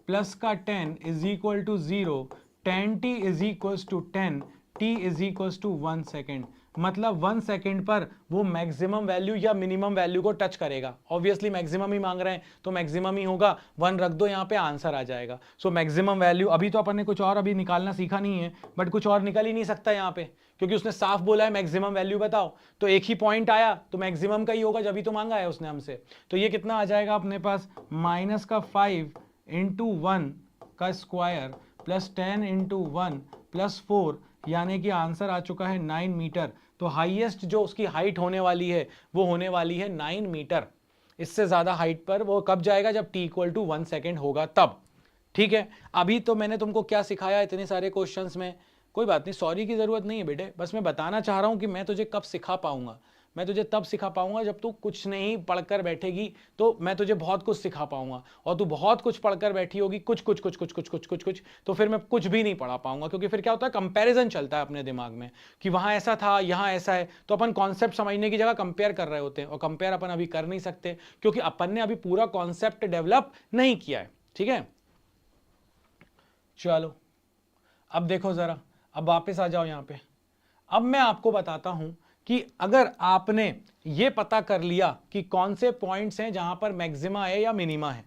प्लस का 10 is equal to 0, 10t is equal to 10, t is equal to 1 second. मतलब 1 सेकेंड पर वो मैक्सिमम वैल्यू या मिनिमम वैल्यू को टच करेगा। ऑब्वियसली मैक्सिमम ही मांग रहे हैं तो मैक्सिमम ही होगा, 1 रख दो यहाँ पे, आंसर आ जाएगा। सो मैक्सिमम वैल्यू, अभी तो अपन ने कुछ और अभी निकालना सीखा नहीं है, बट कुछ और निकल ही नहीं सकता यहाँ पे, क्योंकि उसने साफ बोला है मैक्सिमम वैल्यू बताओ, तो एक ही पॉइंट आया तो मैक्सिमम का ही होगा, जब ही तो मांगा है उसने हमसे। तो ये कितना आ जाएगा अपने पास, माइनस का 5 इंटू 1 का स्क्वायर प्लस 10 इंटू 1 प्लस 4, यानी कि आंसर आ चुका है 9 मीटर। तो हाईएस्ट जो उसकी हाइट होने वाली है वो होने वाली है 9 मीटर। इससे ज्यादा हाइट पर वो कब जाएगा, जब t इक्वल टू 1 सेकेंड होगा तब। ठीक है, अभी तो मैंने तुमको क्या सिखाया इतने सारे क्वेश्चंस में, कोई बात नहीं, सॉरी की ज़रूरत नहीं है बेटे, बस मैं बताना चाह रहा हूँ कि मैं तुझे कब सिखा पाऊंगा। मैं तुझे तब सिखा पाऊंगा जब तू कुछ नहीं पढ़कर बैठेगी, तो मैं तुझे बहुत कुछ सिखा पाऊंगा। और तू बहुत कुछ पढ़कर बैठी होगी, कुछ कुछ कुछ कुछ कुछ कुछ कुछ कुछ, तो फिर मैं कुछ भी नहीं पढ़ा पाऊंगा। क्योंकि फिर क्या होता है, कंपैरिजन चलता है अपने दिमाग में कि वहां ऐसा था, यहाँ ऐसा है, तो अपन कॉन्सेप्ट समझने की जगह कंपेयर कर रहे होते हैं, और कंपेयर अपन अभी कर नहीं सकते क्योंकि अपन ने अभी पूरा कॉन्सेप्ट डेवलप नहीं किया है। ठीक है, चलो अब देखो जरा, अब वापस आ जाओ यहां पे। अब मैं आपको बताता हूं कि अगर आपने ये पता कर लिया कि कौन से पॉइंट्स हैं जहां पर मैक्सिमा है या मिनिमा है,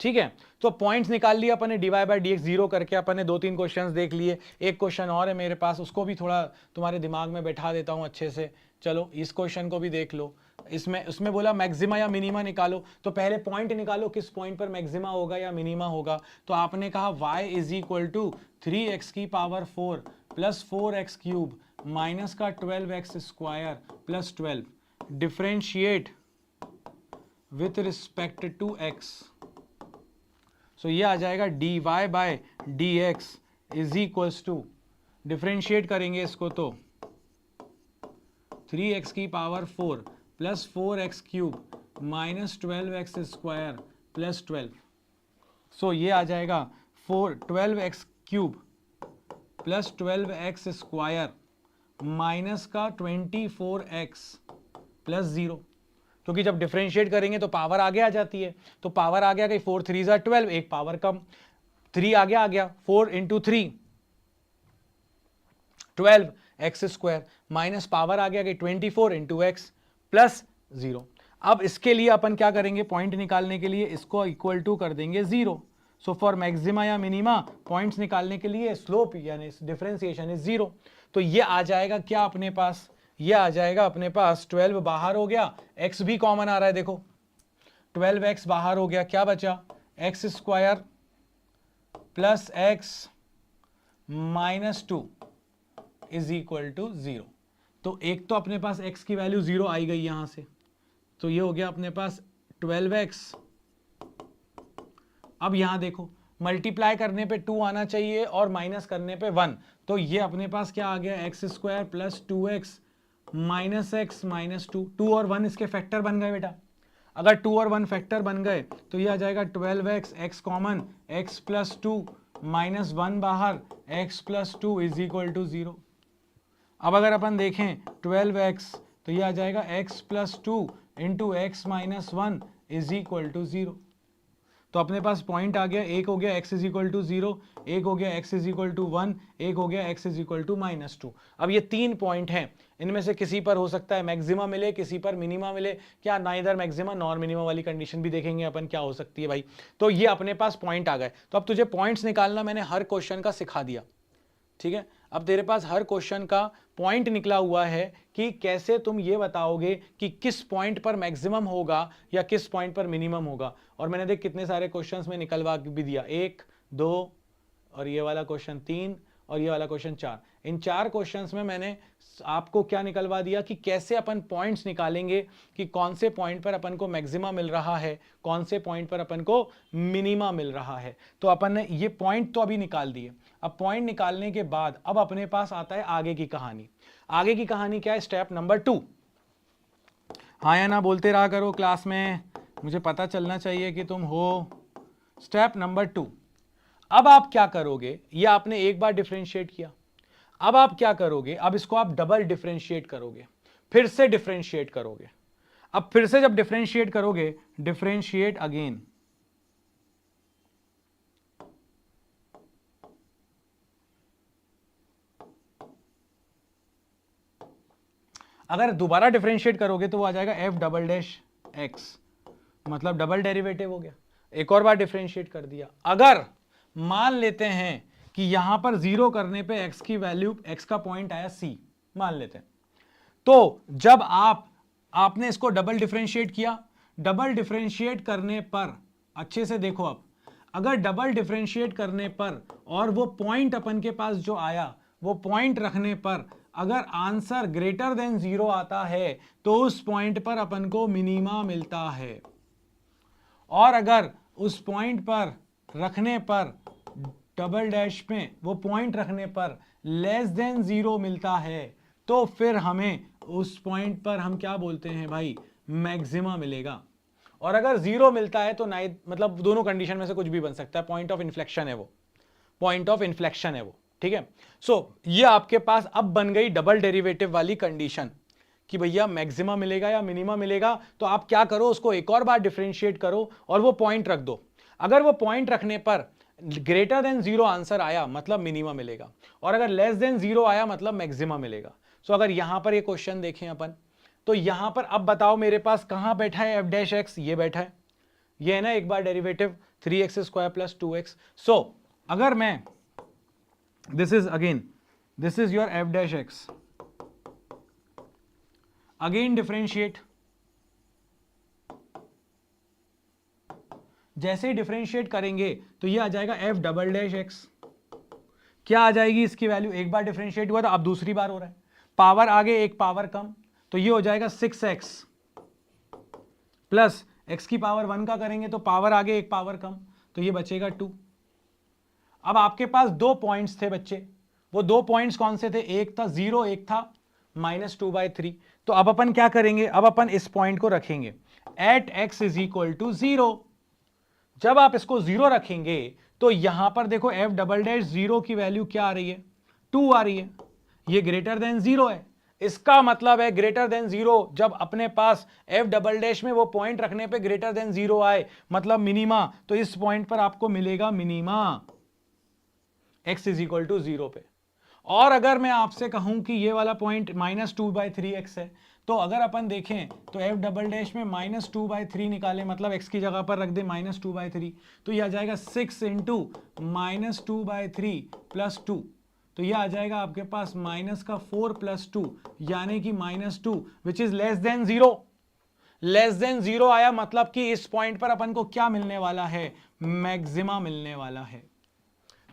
ठीक है, तो पॉइंट्स निकाल लिया अपन ने, dy by d x zero करके अपन ने 2-3 क्वेश्चंस देख लिए। एक क्वेश्चन और है मेरे पास, उसको भी थोड़ा तुम्हारे दिमाग में बैठा देता हूं अच्छे से। चलो इस क्वेश्चन को भी देख लो। उसमें बोला मैक्सिमा या मिनिमा निकालो, तो पहले पॉइंट निकालो किस पॉइंट पर मैक्सिमा होगा या मिनिमा होगा। तो आपने कहा y is equal to 3x की power 4 plus 4x cube minus का 12x square plus 12, differentiate with respect to x। So ये आ जाएगा dy by d x is equals to, differentiate करेंगे इसको तो 3x की power 4 plus 4x cube minus 12x square plus 12। So ये आ जाएगा 12x cube plus 12x square minus का 24x प्लस 0। क्योंकि जब डिफरेंशिएट करेंगे तो पावर आगे आ जाती है, तो पावर आ गया कि 4 3 ज़ा 12, एक पावर कम, 3 आगे आ गया, 4 into 3 12 X square minus power आ गया कि 24 इंटू एक्स प्लस 0। अब इसके लिए अपन क्या करेंगे, पॉइंट निकालने के लिए इसको इक्वल टू कर देंगे 0। सो फॉर मैक्सिमा या मिनिमा पॉइंट्स निकालने के लिए स्लोप यानी डिफरेंशिएशन इज 0। तो ये आ जाएगा क्या अपने पास, ये आ जाएगा अपने पास 12 बाहर हो गया, x भी कॉमन आ रहा है, देखो 12x बाहर हो गया, क्या बचा x square plus x minus 2 is equal to 0। तो एक तो अपने पास x की वैल्यू 0 आई गई यहां से, तो ये हो गया अपने पास 12x। अब यहां देखो मल्टीप्लाई करने पे 2 आना चाहिए और माइनस करने पे 1, तो ये अपने पास क्या आ गया x square plus 2x minus x minus 2। 2 और 1 इसके फैक्टर बन गए बेटा, अगर 2 और 1 फैक्टर बन गए तो ये आ जाएगा 12x, x common, x plus 2 minus 1 बाहर, x plus 2 is equal to 0। अब अगर अपन देखें 12x तो ये आ जाएगा x plus 2 into x minus 1 is equal to 0। तो अपने पास पॉइंट आ गया, एक हो गया x इज इक्वल टू 0, एक हो गया x इज इक्वल टू 1, एक हो गया x is equal to minus 2। अब ये 3 पॉइंट हैं, इनमें से किसी पर हो सकता है मैक्सिमा मिले, किसी पर मिनिमा मिले, क्या नाइदर मैक्सिमा नॉर मिनिमा वाली कंडीशन भी देखेंगे अपन क्या हो सकती है भाई। तो ये अपने पास पॉइंट आ गए, तो अब तुझे पॉइंट्स निकालना मैंने हर क्वेश्चन का सिखा दिया, ठीक है। अब तेरे पास हर क्वेश्चन का पॉइंट निकला हुआ है कि कैसे तुम ये बताओगे कि किस पॉइंट पर मैक्सिमम होगा या किस पॉइंट पर मिनिमम होगा। और मैंने देख कितने सारे क्वेश्चंस में निकलवा भी दिया, 1 2 और ये वाला क्वेश्चन 3 और ये वाला क्वेश्चन 4। इन 4 क्वेश्चंस में मैंने आपको क्या निकलवा दिया कि कैसे अपन पॉइंट्स निकालेंगे कि कौन से पॉइंट पर अपन को मैक्सिमा मिल रहा है, कौन से पॉइंट पर अपन को मिनिमा मिल रहा है। तो अपन ने ये पॉइंट तो अभी निकाल दिए। अब पॉइंट निकालने के बाद अब अपने पास आता है आगे की कहानी। आगे की कहानी क्या है, स्टेप नंबर 2। हाँ या ना बोलते रहा करो क्लास में, मुझे पता चलना चाहिए कि तुम हो। स्टेप नंबर 2, अब आप क्या करोगे, ये आपने एक बार डिफरेंशिएट किया, अब आप क्या करोगे, अब इसको आप डबल डिफरेंशिएट करोगे, फिर से डिफरेंशिएट करोगे। अब फिर से जब डिफरेंशिएट करोगे, डिफरेंशिएट अगेन, अगर दोबारा डिफरेंशिएट करोगे तो वो आ जाएगा f डबल डैश x, मतलब डबल डेरिवेटिव हो गया। एक और बार डिफरेंशिएट कर दिया। अगर मान लेते हैं कि यहां पर 0 करने पे x की वैल्यू, x का पॉइंट आया c, मान लेते हैं, तो जब आपने इसको डबल डिफरेंशिएट किया, डबल डिफरेंशिएट करने पर अच्छे से देखो, अब अगर डबल डिफरेंशिएट करने पर और वो पॉइंट अपन के पास जो आया, वो पॉइंट रखने पर अगर आंसर ग्रेटर देन 0 आता है तो उस पॉइंट पर अपन को मिनिमा मिलता है, और अगर उस पॉइंट पर रखने पर डबल डैश में वो पॉइंट रखने पर लेस देन 0 मिलता है तो फिर हमें उस पॉइंट पर हम क्या बोलते हैं भाई, मैक्सिमा मिलेगा। और अगर 0 मिलता है तो मतलब दोनों कंडीशन में से कुछ भी बन सकता है, पॉइंट ऑफ इन्फ्लेक्शन है वो, पॉइंट ऑफ इन्फ्लेक्शन है वो, ठीक है। सो ये आपके पास अब बन गई डबल डेरिवेटिव वाली कंडीशन कि भैया मैक्सिमा मिलेगा या मिनिमा मिलेगा। तो आप क्या करो, उसको एक और बार डिफरेंशिएट करो और वो पॉइंट रख दो। अगर वो पॉइंट रखने पर ग्रेटर देन 0 आंसर आया मतलब मिनिमा मिलेगा, और अगर लेस देन 0 आया मतलब मैक्सिमा मिलेगा। सो अगर यहां पर ये क्वेश्चन देखें अपन, तो यहां पर अब बताओ मेरे पास कहां बैठा है एफ डैश एक्स, ये बैठा है, ये है ना एक बार डेरिवेटिव 3x² + 2x। सो अगर मैं this is your F dash x, again differentiate, जैसे ही डिफरेंशिएट करेंगे तो ये आ जाएगा एफ डबल डैश एक्स। क्या आ जाएगी इसकी वैल्यू, एक बार डिफरेंशिएट हुआ तो अब दूसरी बार हो रहा है, पावर आगे एक पावर कम, तो ये हो जाएगा 6x प्लस x की पावर 1 का करेंगे तो पावर आगे एक पावर कम, तो ये बचेगा 2। अब आपके पास दो पॉइंट्स थे बच्चे, वो दो पॉइंट्स कौन से थे, एक था 0, एक था -2/3। तो अब अपन क्या करेंगे, अब अपन इस पॉइंट को रखेंगे एट x = 0। जब आप इसको 0 रखेंगे तो यहां पर देखो एफ डबल डैश 0 की वैल्यू क्या आ रही है, 2 आ रही है, ये ग्रेटर देन 0 है। इसका मतलब है ग्रेटर देन 0, जब अपने पास एफ डबल डैश में वो पॉइंट रखने पे ग्रेटर देन 0 आए मतलब मिनिमा, तो इस पॉइंट पर आपको मिलेगा मिनिमा x = 0 पे। और अगर मैं आपसे कहूं कि ये वाला पॉइंट -2/3x है, तो अगर अपन देखें तो एफ डबल डैश में -2/3 निकाले, मतलब x की जगह पर रख दे -2/3, तो ये आ जाएगा 6 × -2/3 + 2, तो ये आ जाएगा आपके पास -4 + 2 यानी कि -2 which is less than 0। Less than 0 आया मतलब कि इस पॉइंट पर अपन को क्या मिलने वाला है, मैक्सिमा मिलने वाला है।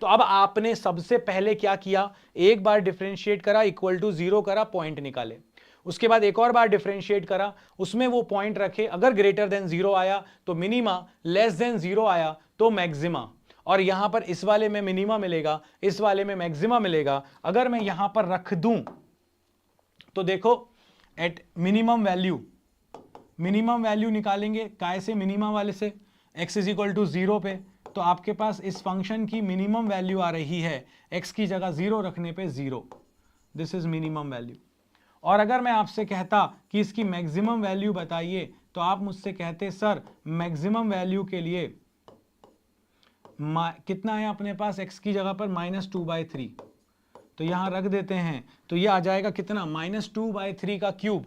तो अब आपने सबसे पहले क्या किया, एक बार डिफरेंशिएट करा, इक्वल टू 0 करा, पॉइंट निकाले। उसके बाद एक और बार डिफरेंशिएट करा, उसमें वो पॉइंट रखे, अगर ग्रेटर देन 0 आया तो मिनिमा, लेस देन 0 आया तो मैक्सिमा। और यहां पर इस वाले में मिनिमा मिलेगा, इस वाले में मैक्सिमा मिलेगा। अगर मैं यहां पर रख दूं तो देखो एट मिनिमम वैल्यू निकालेंगे, काय से, मिनिमम वाले से, x = 0 पे, तो आपके पास इस फंक्शन की मिनिमम वैल्यू आ रही है x की जगह 0 रखने पे 0, दिस इज मिनिमम वैल्यू। और अगर मैं आपसे कहता कि इसकी मैक्सिमम वैल्यू बताइए, तो आप मुझसे कहते सर मैक्सिमम वैल्यू के लिए कितना है अपने पास, x की जगह पर -2/3, तो यहां रख देते हैं, तो ये आ जाएगा कितना, -2/3 का क्यूब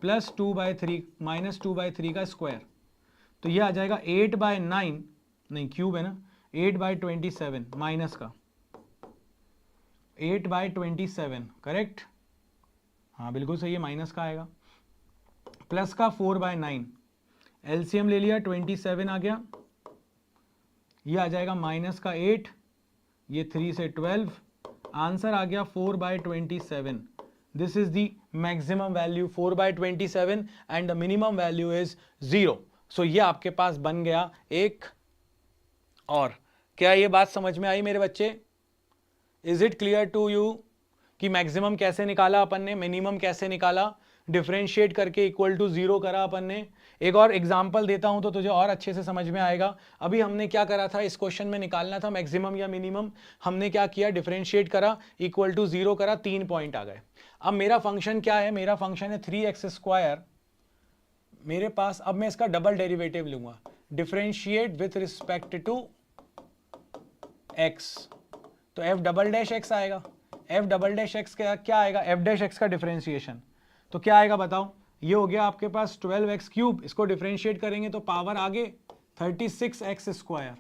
प्लस 2/3 -2/3 का स्क्वायर, तो ये आ जाएगा 8/9, नहीं क्यूब है ना, 8/27 माइनस का 8/27, करेक्ट, हाँ बिल्कुल सही है, माइनस का आएगा, प्लस का 4/9, एलसीएम ले लिया, 27 आ गया, ये आ जाएगा माइनस का 8, ये 3 से 12, आंसर आ गया 4/27। This is the maximum value 4/27 and the minimum value is 0। सो ये आपके पास बन गया एक। और क्या ये बात समझ में आई मेरे बच्चे, is it clear to you कि मैक्सिमम कैसे निकाला अपन ने, मिनिमम कैसे निकाला, डिफरेंशिएट करके इक्वल टू 0 करा अपन ने। एक और एग्जांपल देता हूं तो तुझे और अच्छे से समझ में आएगा। अभी हमने क्या करा था, इस क्वेश्चन में निकालना था मैक्सिमम या मिनिमम, हमने क्या किया, डिफरेंशिएट करा, इक्वल टू 0 करा, 3 पॉइंट आ गए। अब मेरा फंक्शन क्या है, मेरा फंक्शन है 3x², मेरे पास अब मैं इसका डबल डेरिवेटिव लूंगा, differentiate with respect to x, तो f डबल डैश x आएगा, f डबल डैश x क्या आएगा, f डैश x का डिफरेंशिएशन, तो क्या आएगा बताओ, ये हो गया आपके पास 12x³ इसको डिफरेंशिएट करेंगे तो पावर आगे 36x²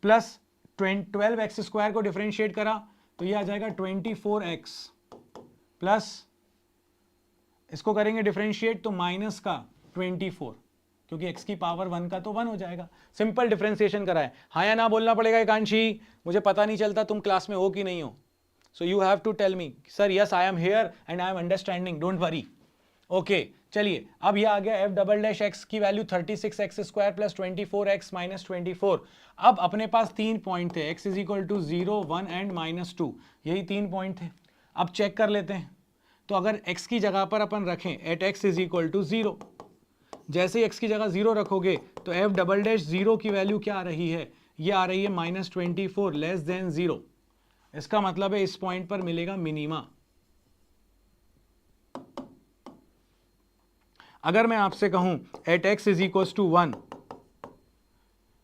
प्लस 12x² को डिफरेंशिएट करा तो ये आ जाएगा 24x प्लस इसको करेंगे डिफरेंशिएट तो माइनस का 24, क्योंकि x की पावर 1 का तो 1 हो जाएगा। सिंपल डिफरेंशिएशन करा है, हाँ या ना बोलना पड़ेगा एकांशी, मुझे पता नहीं चलता तुम क्लास में हो कि नहीं हो। So you have to tell me sir yes I am here and I am understanding, don't worry. Okay चलिए अब ये आ गया एफ डबल डैश एक्स की वैल्यू 36x स्क्वायर प्लस 24x माइनस 24। अब अपने पास 3 पॉइंट थे, x is equal to 0, 1 and -2, यही 3 पॉइंट थे। अब चेक कर लेते हैं। तो अगर x की जगह पर अपन रखें at x is equal to 0, जैसे ही x की जगह 0 रखोगे तो एफ डबल डैश 0 की वैल्यू क्या आ रही है, ये आ रही है -24 लेस देन 0। इसका मतलब है इस पॉइंट पर मिलेगा मिनिमा। अगर मैं आपसे कहूं at x is equal to 1,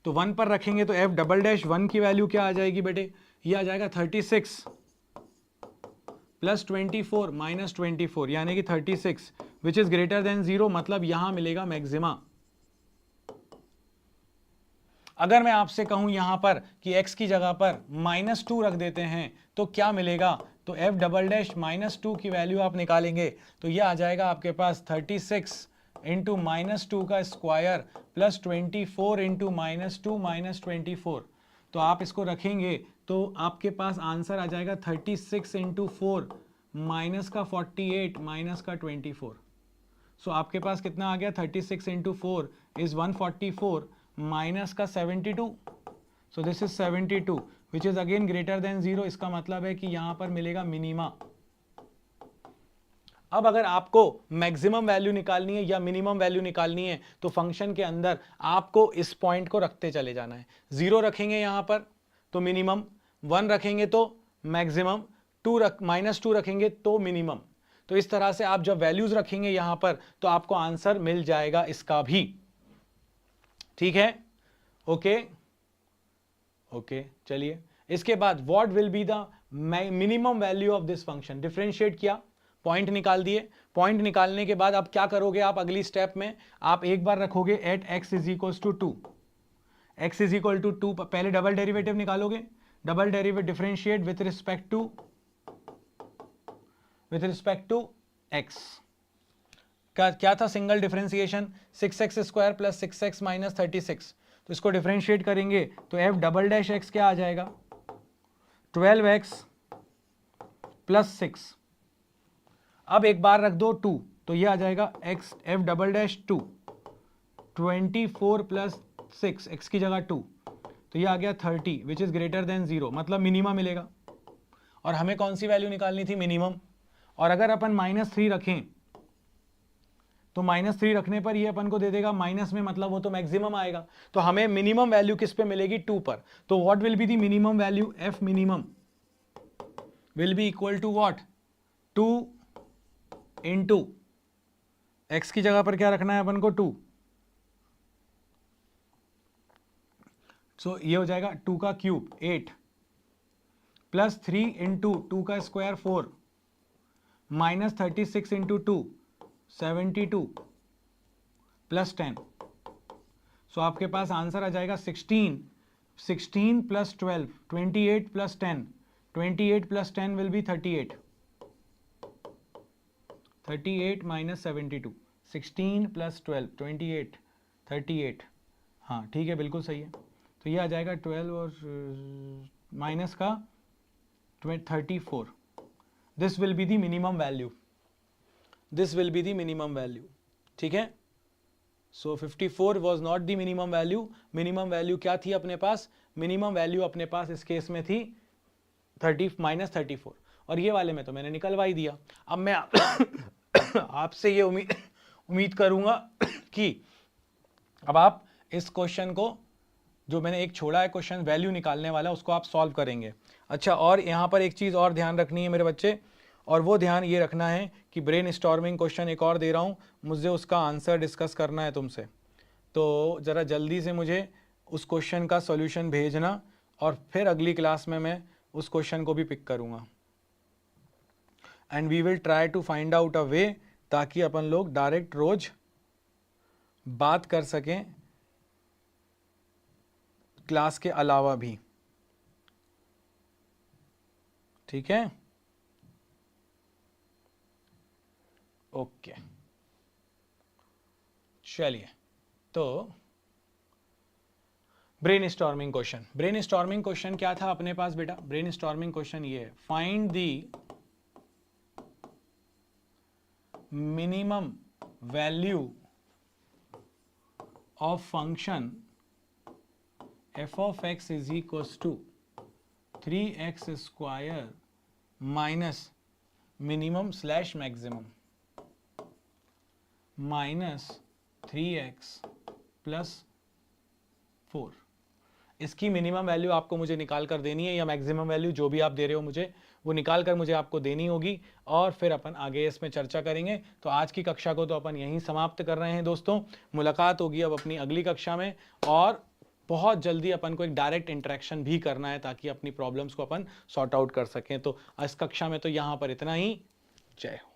तो 1 पर रखेंगे तो एफ डबल डैश 1 की वैल्यू क्या आ जाएगी बेटे, ये आ जाएगा 36 प्लस 24 माइनस 24 यानी कि 36 विच इज ग्रेटर देन 0, मतलब यहां मिलेगा मैक्सिमा। अगर मैं आपसे कहूं यहां पर कि x की जगह पर -2 रख देते हैं तो क्या मिलेगा, तो एफ डबल डैश -2 की वैल्यू आप निकालेंगे तो ये आ जाएगा आपके पास 36 इंटू -2 का स्क्वायर प्लस 24 इंटू -2 माइनस 24। तो आप इसको रखेंगे तो आपके पास आंसर आ जाएगा 36 इंटू 4 माइनस का 48 माइनस का 24। सो आपके पास कितना आ गया, 36 इंटू 4 इज 144 माइनस का 72। So this is 72 which is again greater than 0। इसका मतलब है कि यहां पर मिलेगा मिनिमा। अब अगर आपको मैक्सिमम वैल्यू निकालनी है या मिनिमम वैल्यू निकालनी है तो फंक्शन के अंदर आपको इस पॉइंट को रखते चले जाना है। 0 रखेंगे यहां पर तो मिनिमम, 1 रखेंगे तो मैक्सिमम, -2 रखेंगे तो मिनिमम। तो इस तरह से आप जब वैल्यूज रखेंगे यहां पर तो आपको आंसर मिल जाएगा इसका भी। ठीक है, ओके ओके। चलिए इसके बाद what will be the minimum value of this function. Differentiate किया, पॉइंट निकाल दिए। पॉइंट निकालने के बाद अब क्या करोगे आप, अगली स्टेप में आप एक बार रखोगे at x is equal to 2, x is equal to 2, पहले डबल डेरिवेटिव निकालोगे, double derivative differentiate with respect to x। क्या था single differentiation, 6x square plus 6x minus 36। तो इसको डिफरेंशिएट करेंगे तो एफ डबल डैश एक्स क्या आ जाएगा, 12x प्लस 6। अब एक बार रख दो 2 तो ये आ जाएगा x F double dash 2, 24 plus 6, x की जगह 2, तो ये आ गया 30 विच इज ग्रेटर देन 0, मतलब मिनिमा मिलेगा। और हमें कौन सी वैल्यू निकालनी थी, मिनिमम। और अगर अपन -3 रखें तो -3 रखने पर ये अपन को दे देगा माइनस में, मतलब वो तो मैक्सिमम आएगा। तो हमें मिनिमम वैल्यू किस पे मिलेगी, 2 पर। तो what will be the minimum value, f minimum will be equal to what, 2 into x की जगह पर क्या रखना है अपन को, 2। सो ये हो जाएगा 2 का क्यूब 8 प्लस 3 इंटू 2 का स्क्वायर 4 माइनस 36 इंटू 2 72 प्लस 10। सो आपके पास आंसर आ जाएगा 16 plus 12, 28 plus 10, 28 plus 10 will be 38, 38 minus 72, 16 plus 12, 28, 38। हाँ ठीक है, बिल्कुल सही है। तो ये आ जाएगा 12 और माइनस का 34। This will be the minimum value, this will be the minimum value. ठीक है, सो 54 was not the minimum value. Minimum value क्या थी अपने पास, मिनिमम वैल्यू अपने पास इस केस में थी -34, और ये वाले में तो मैंने निकलवा ही दिया। अब मैं आपसे ये उम्मीद करूंगा कि अब आप इस क्वेश्चन को, जो मैंने एक छोड़ा है क्वेश्चन वैल्यू निकालने वाला, उसको आप सॉल्व करेंगे। अच्छा, और यहाँ पर एक चीज़ और ध्यान रखनी है मेरे बच्चे, और वो ध्यान ये रखना है कि ब्रेन स्टॉर्मिंग क्वेश्चन एक और दे रहा हूँ, मुझे उसका आंसर डिस्कस करना है तुमसे। तो ज़रा जल्दी से मुझे उस क्वेश्चन का सॉल्यूशन भेजना, और फिर अगली क्लास में मैं उस क्वेश्चन को भी पिक करूँगा। And we will try to find out a way ताकि अपन लोग डायरेक्ट रोज बात कर सकें क्लास के अलावा भी। ठीक है, ओके। चलिए, तो brain storming question, brain storming question क्या था अपने पास बेटा, ब्रेन स्टॉर्मिंग क्वेश्चन ये है, find the minimum value of function f of x is equals to 3x square minus minimum slash maximum minus 3x plus 4। इसकी minimum value आपको मुझे निकाल कर देनी है, या मैक्सिमम वैल्यू जो भी आप दे रहे हो मुझे वो निकाल कर मुझे आपको देनी होगी, और फिर अपन आगे इसमें चर्चा करेंगे। तो आज की कक्षा को तो अपन यहीं समाप्त कर रहे हैं दोस्तों। मुलाकात होगी अब अपनी अगली कक्षा में, और बहुत जल्दी अपन को एक डायरेक्ट इंटरेक्शन भी करना है ताकि अपनी प्रॉब्लम्स को अपन सॉर्ट आउट कर सकें। तो इस कक्षा में तो यहाँ पर इतना ही। जय हो।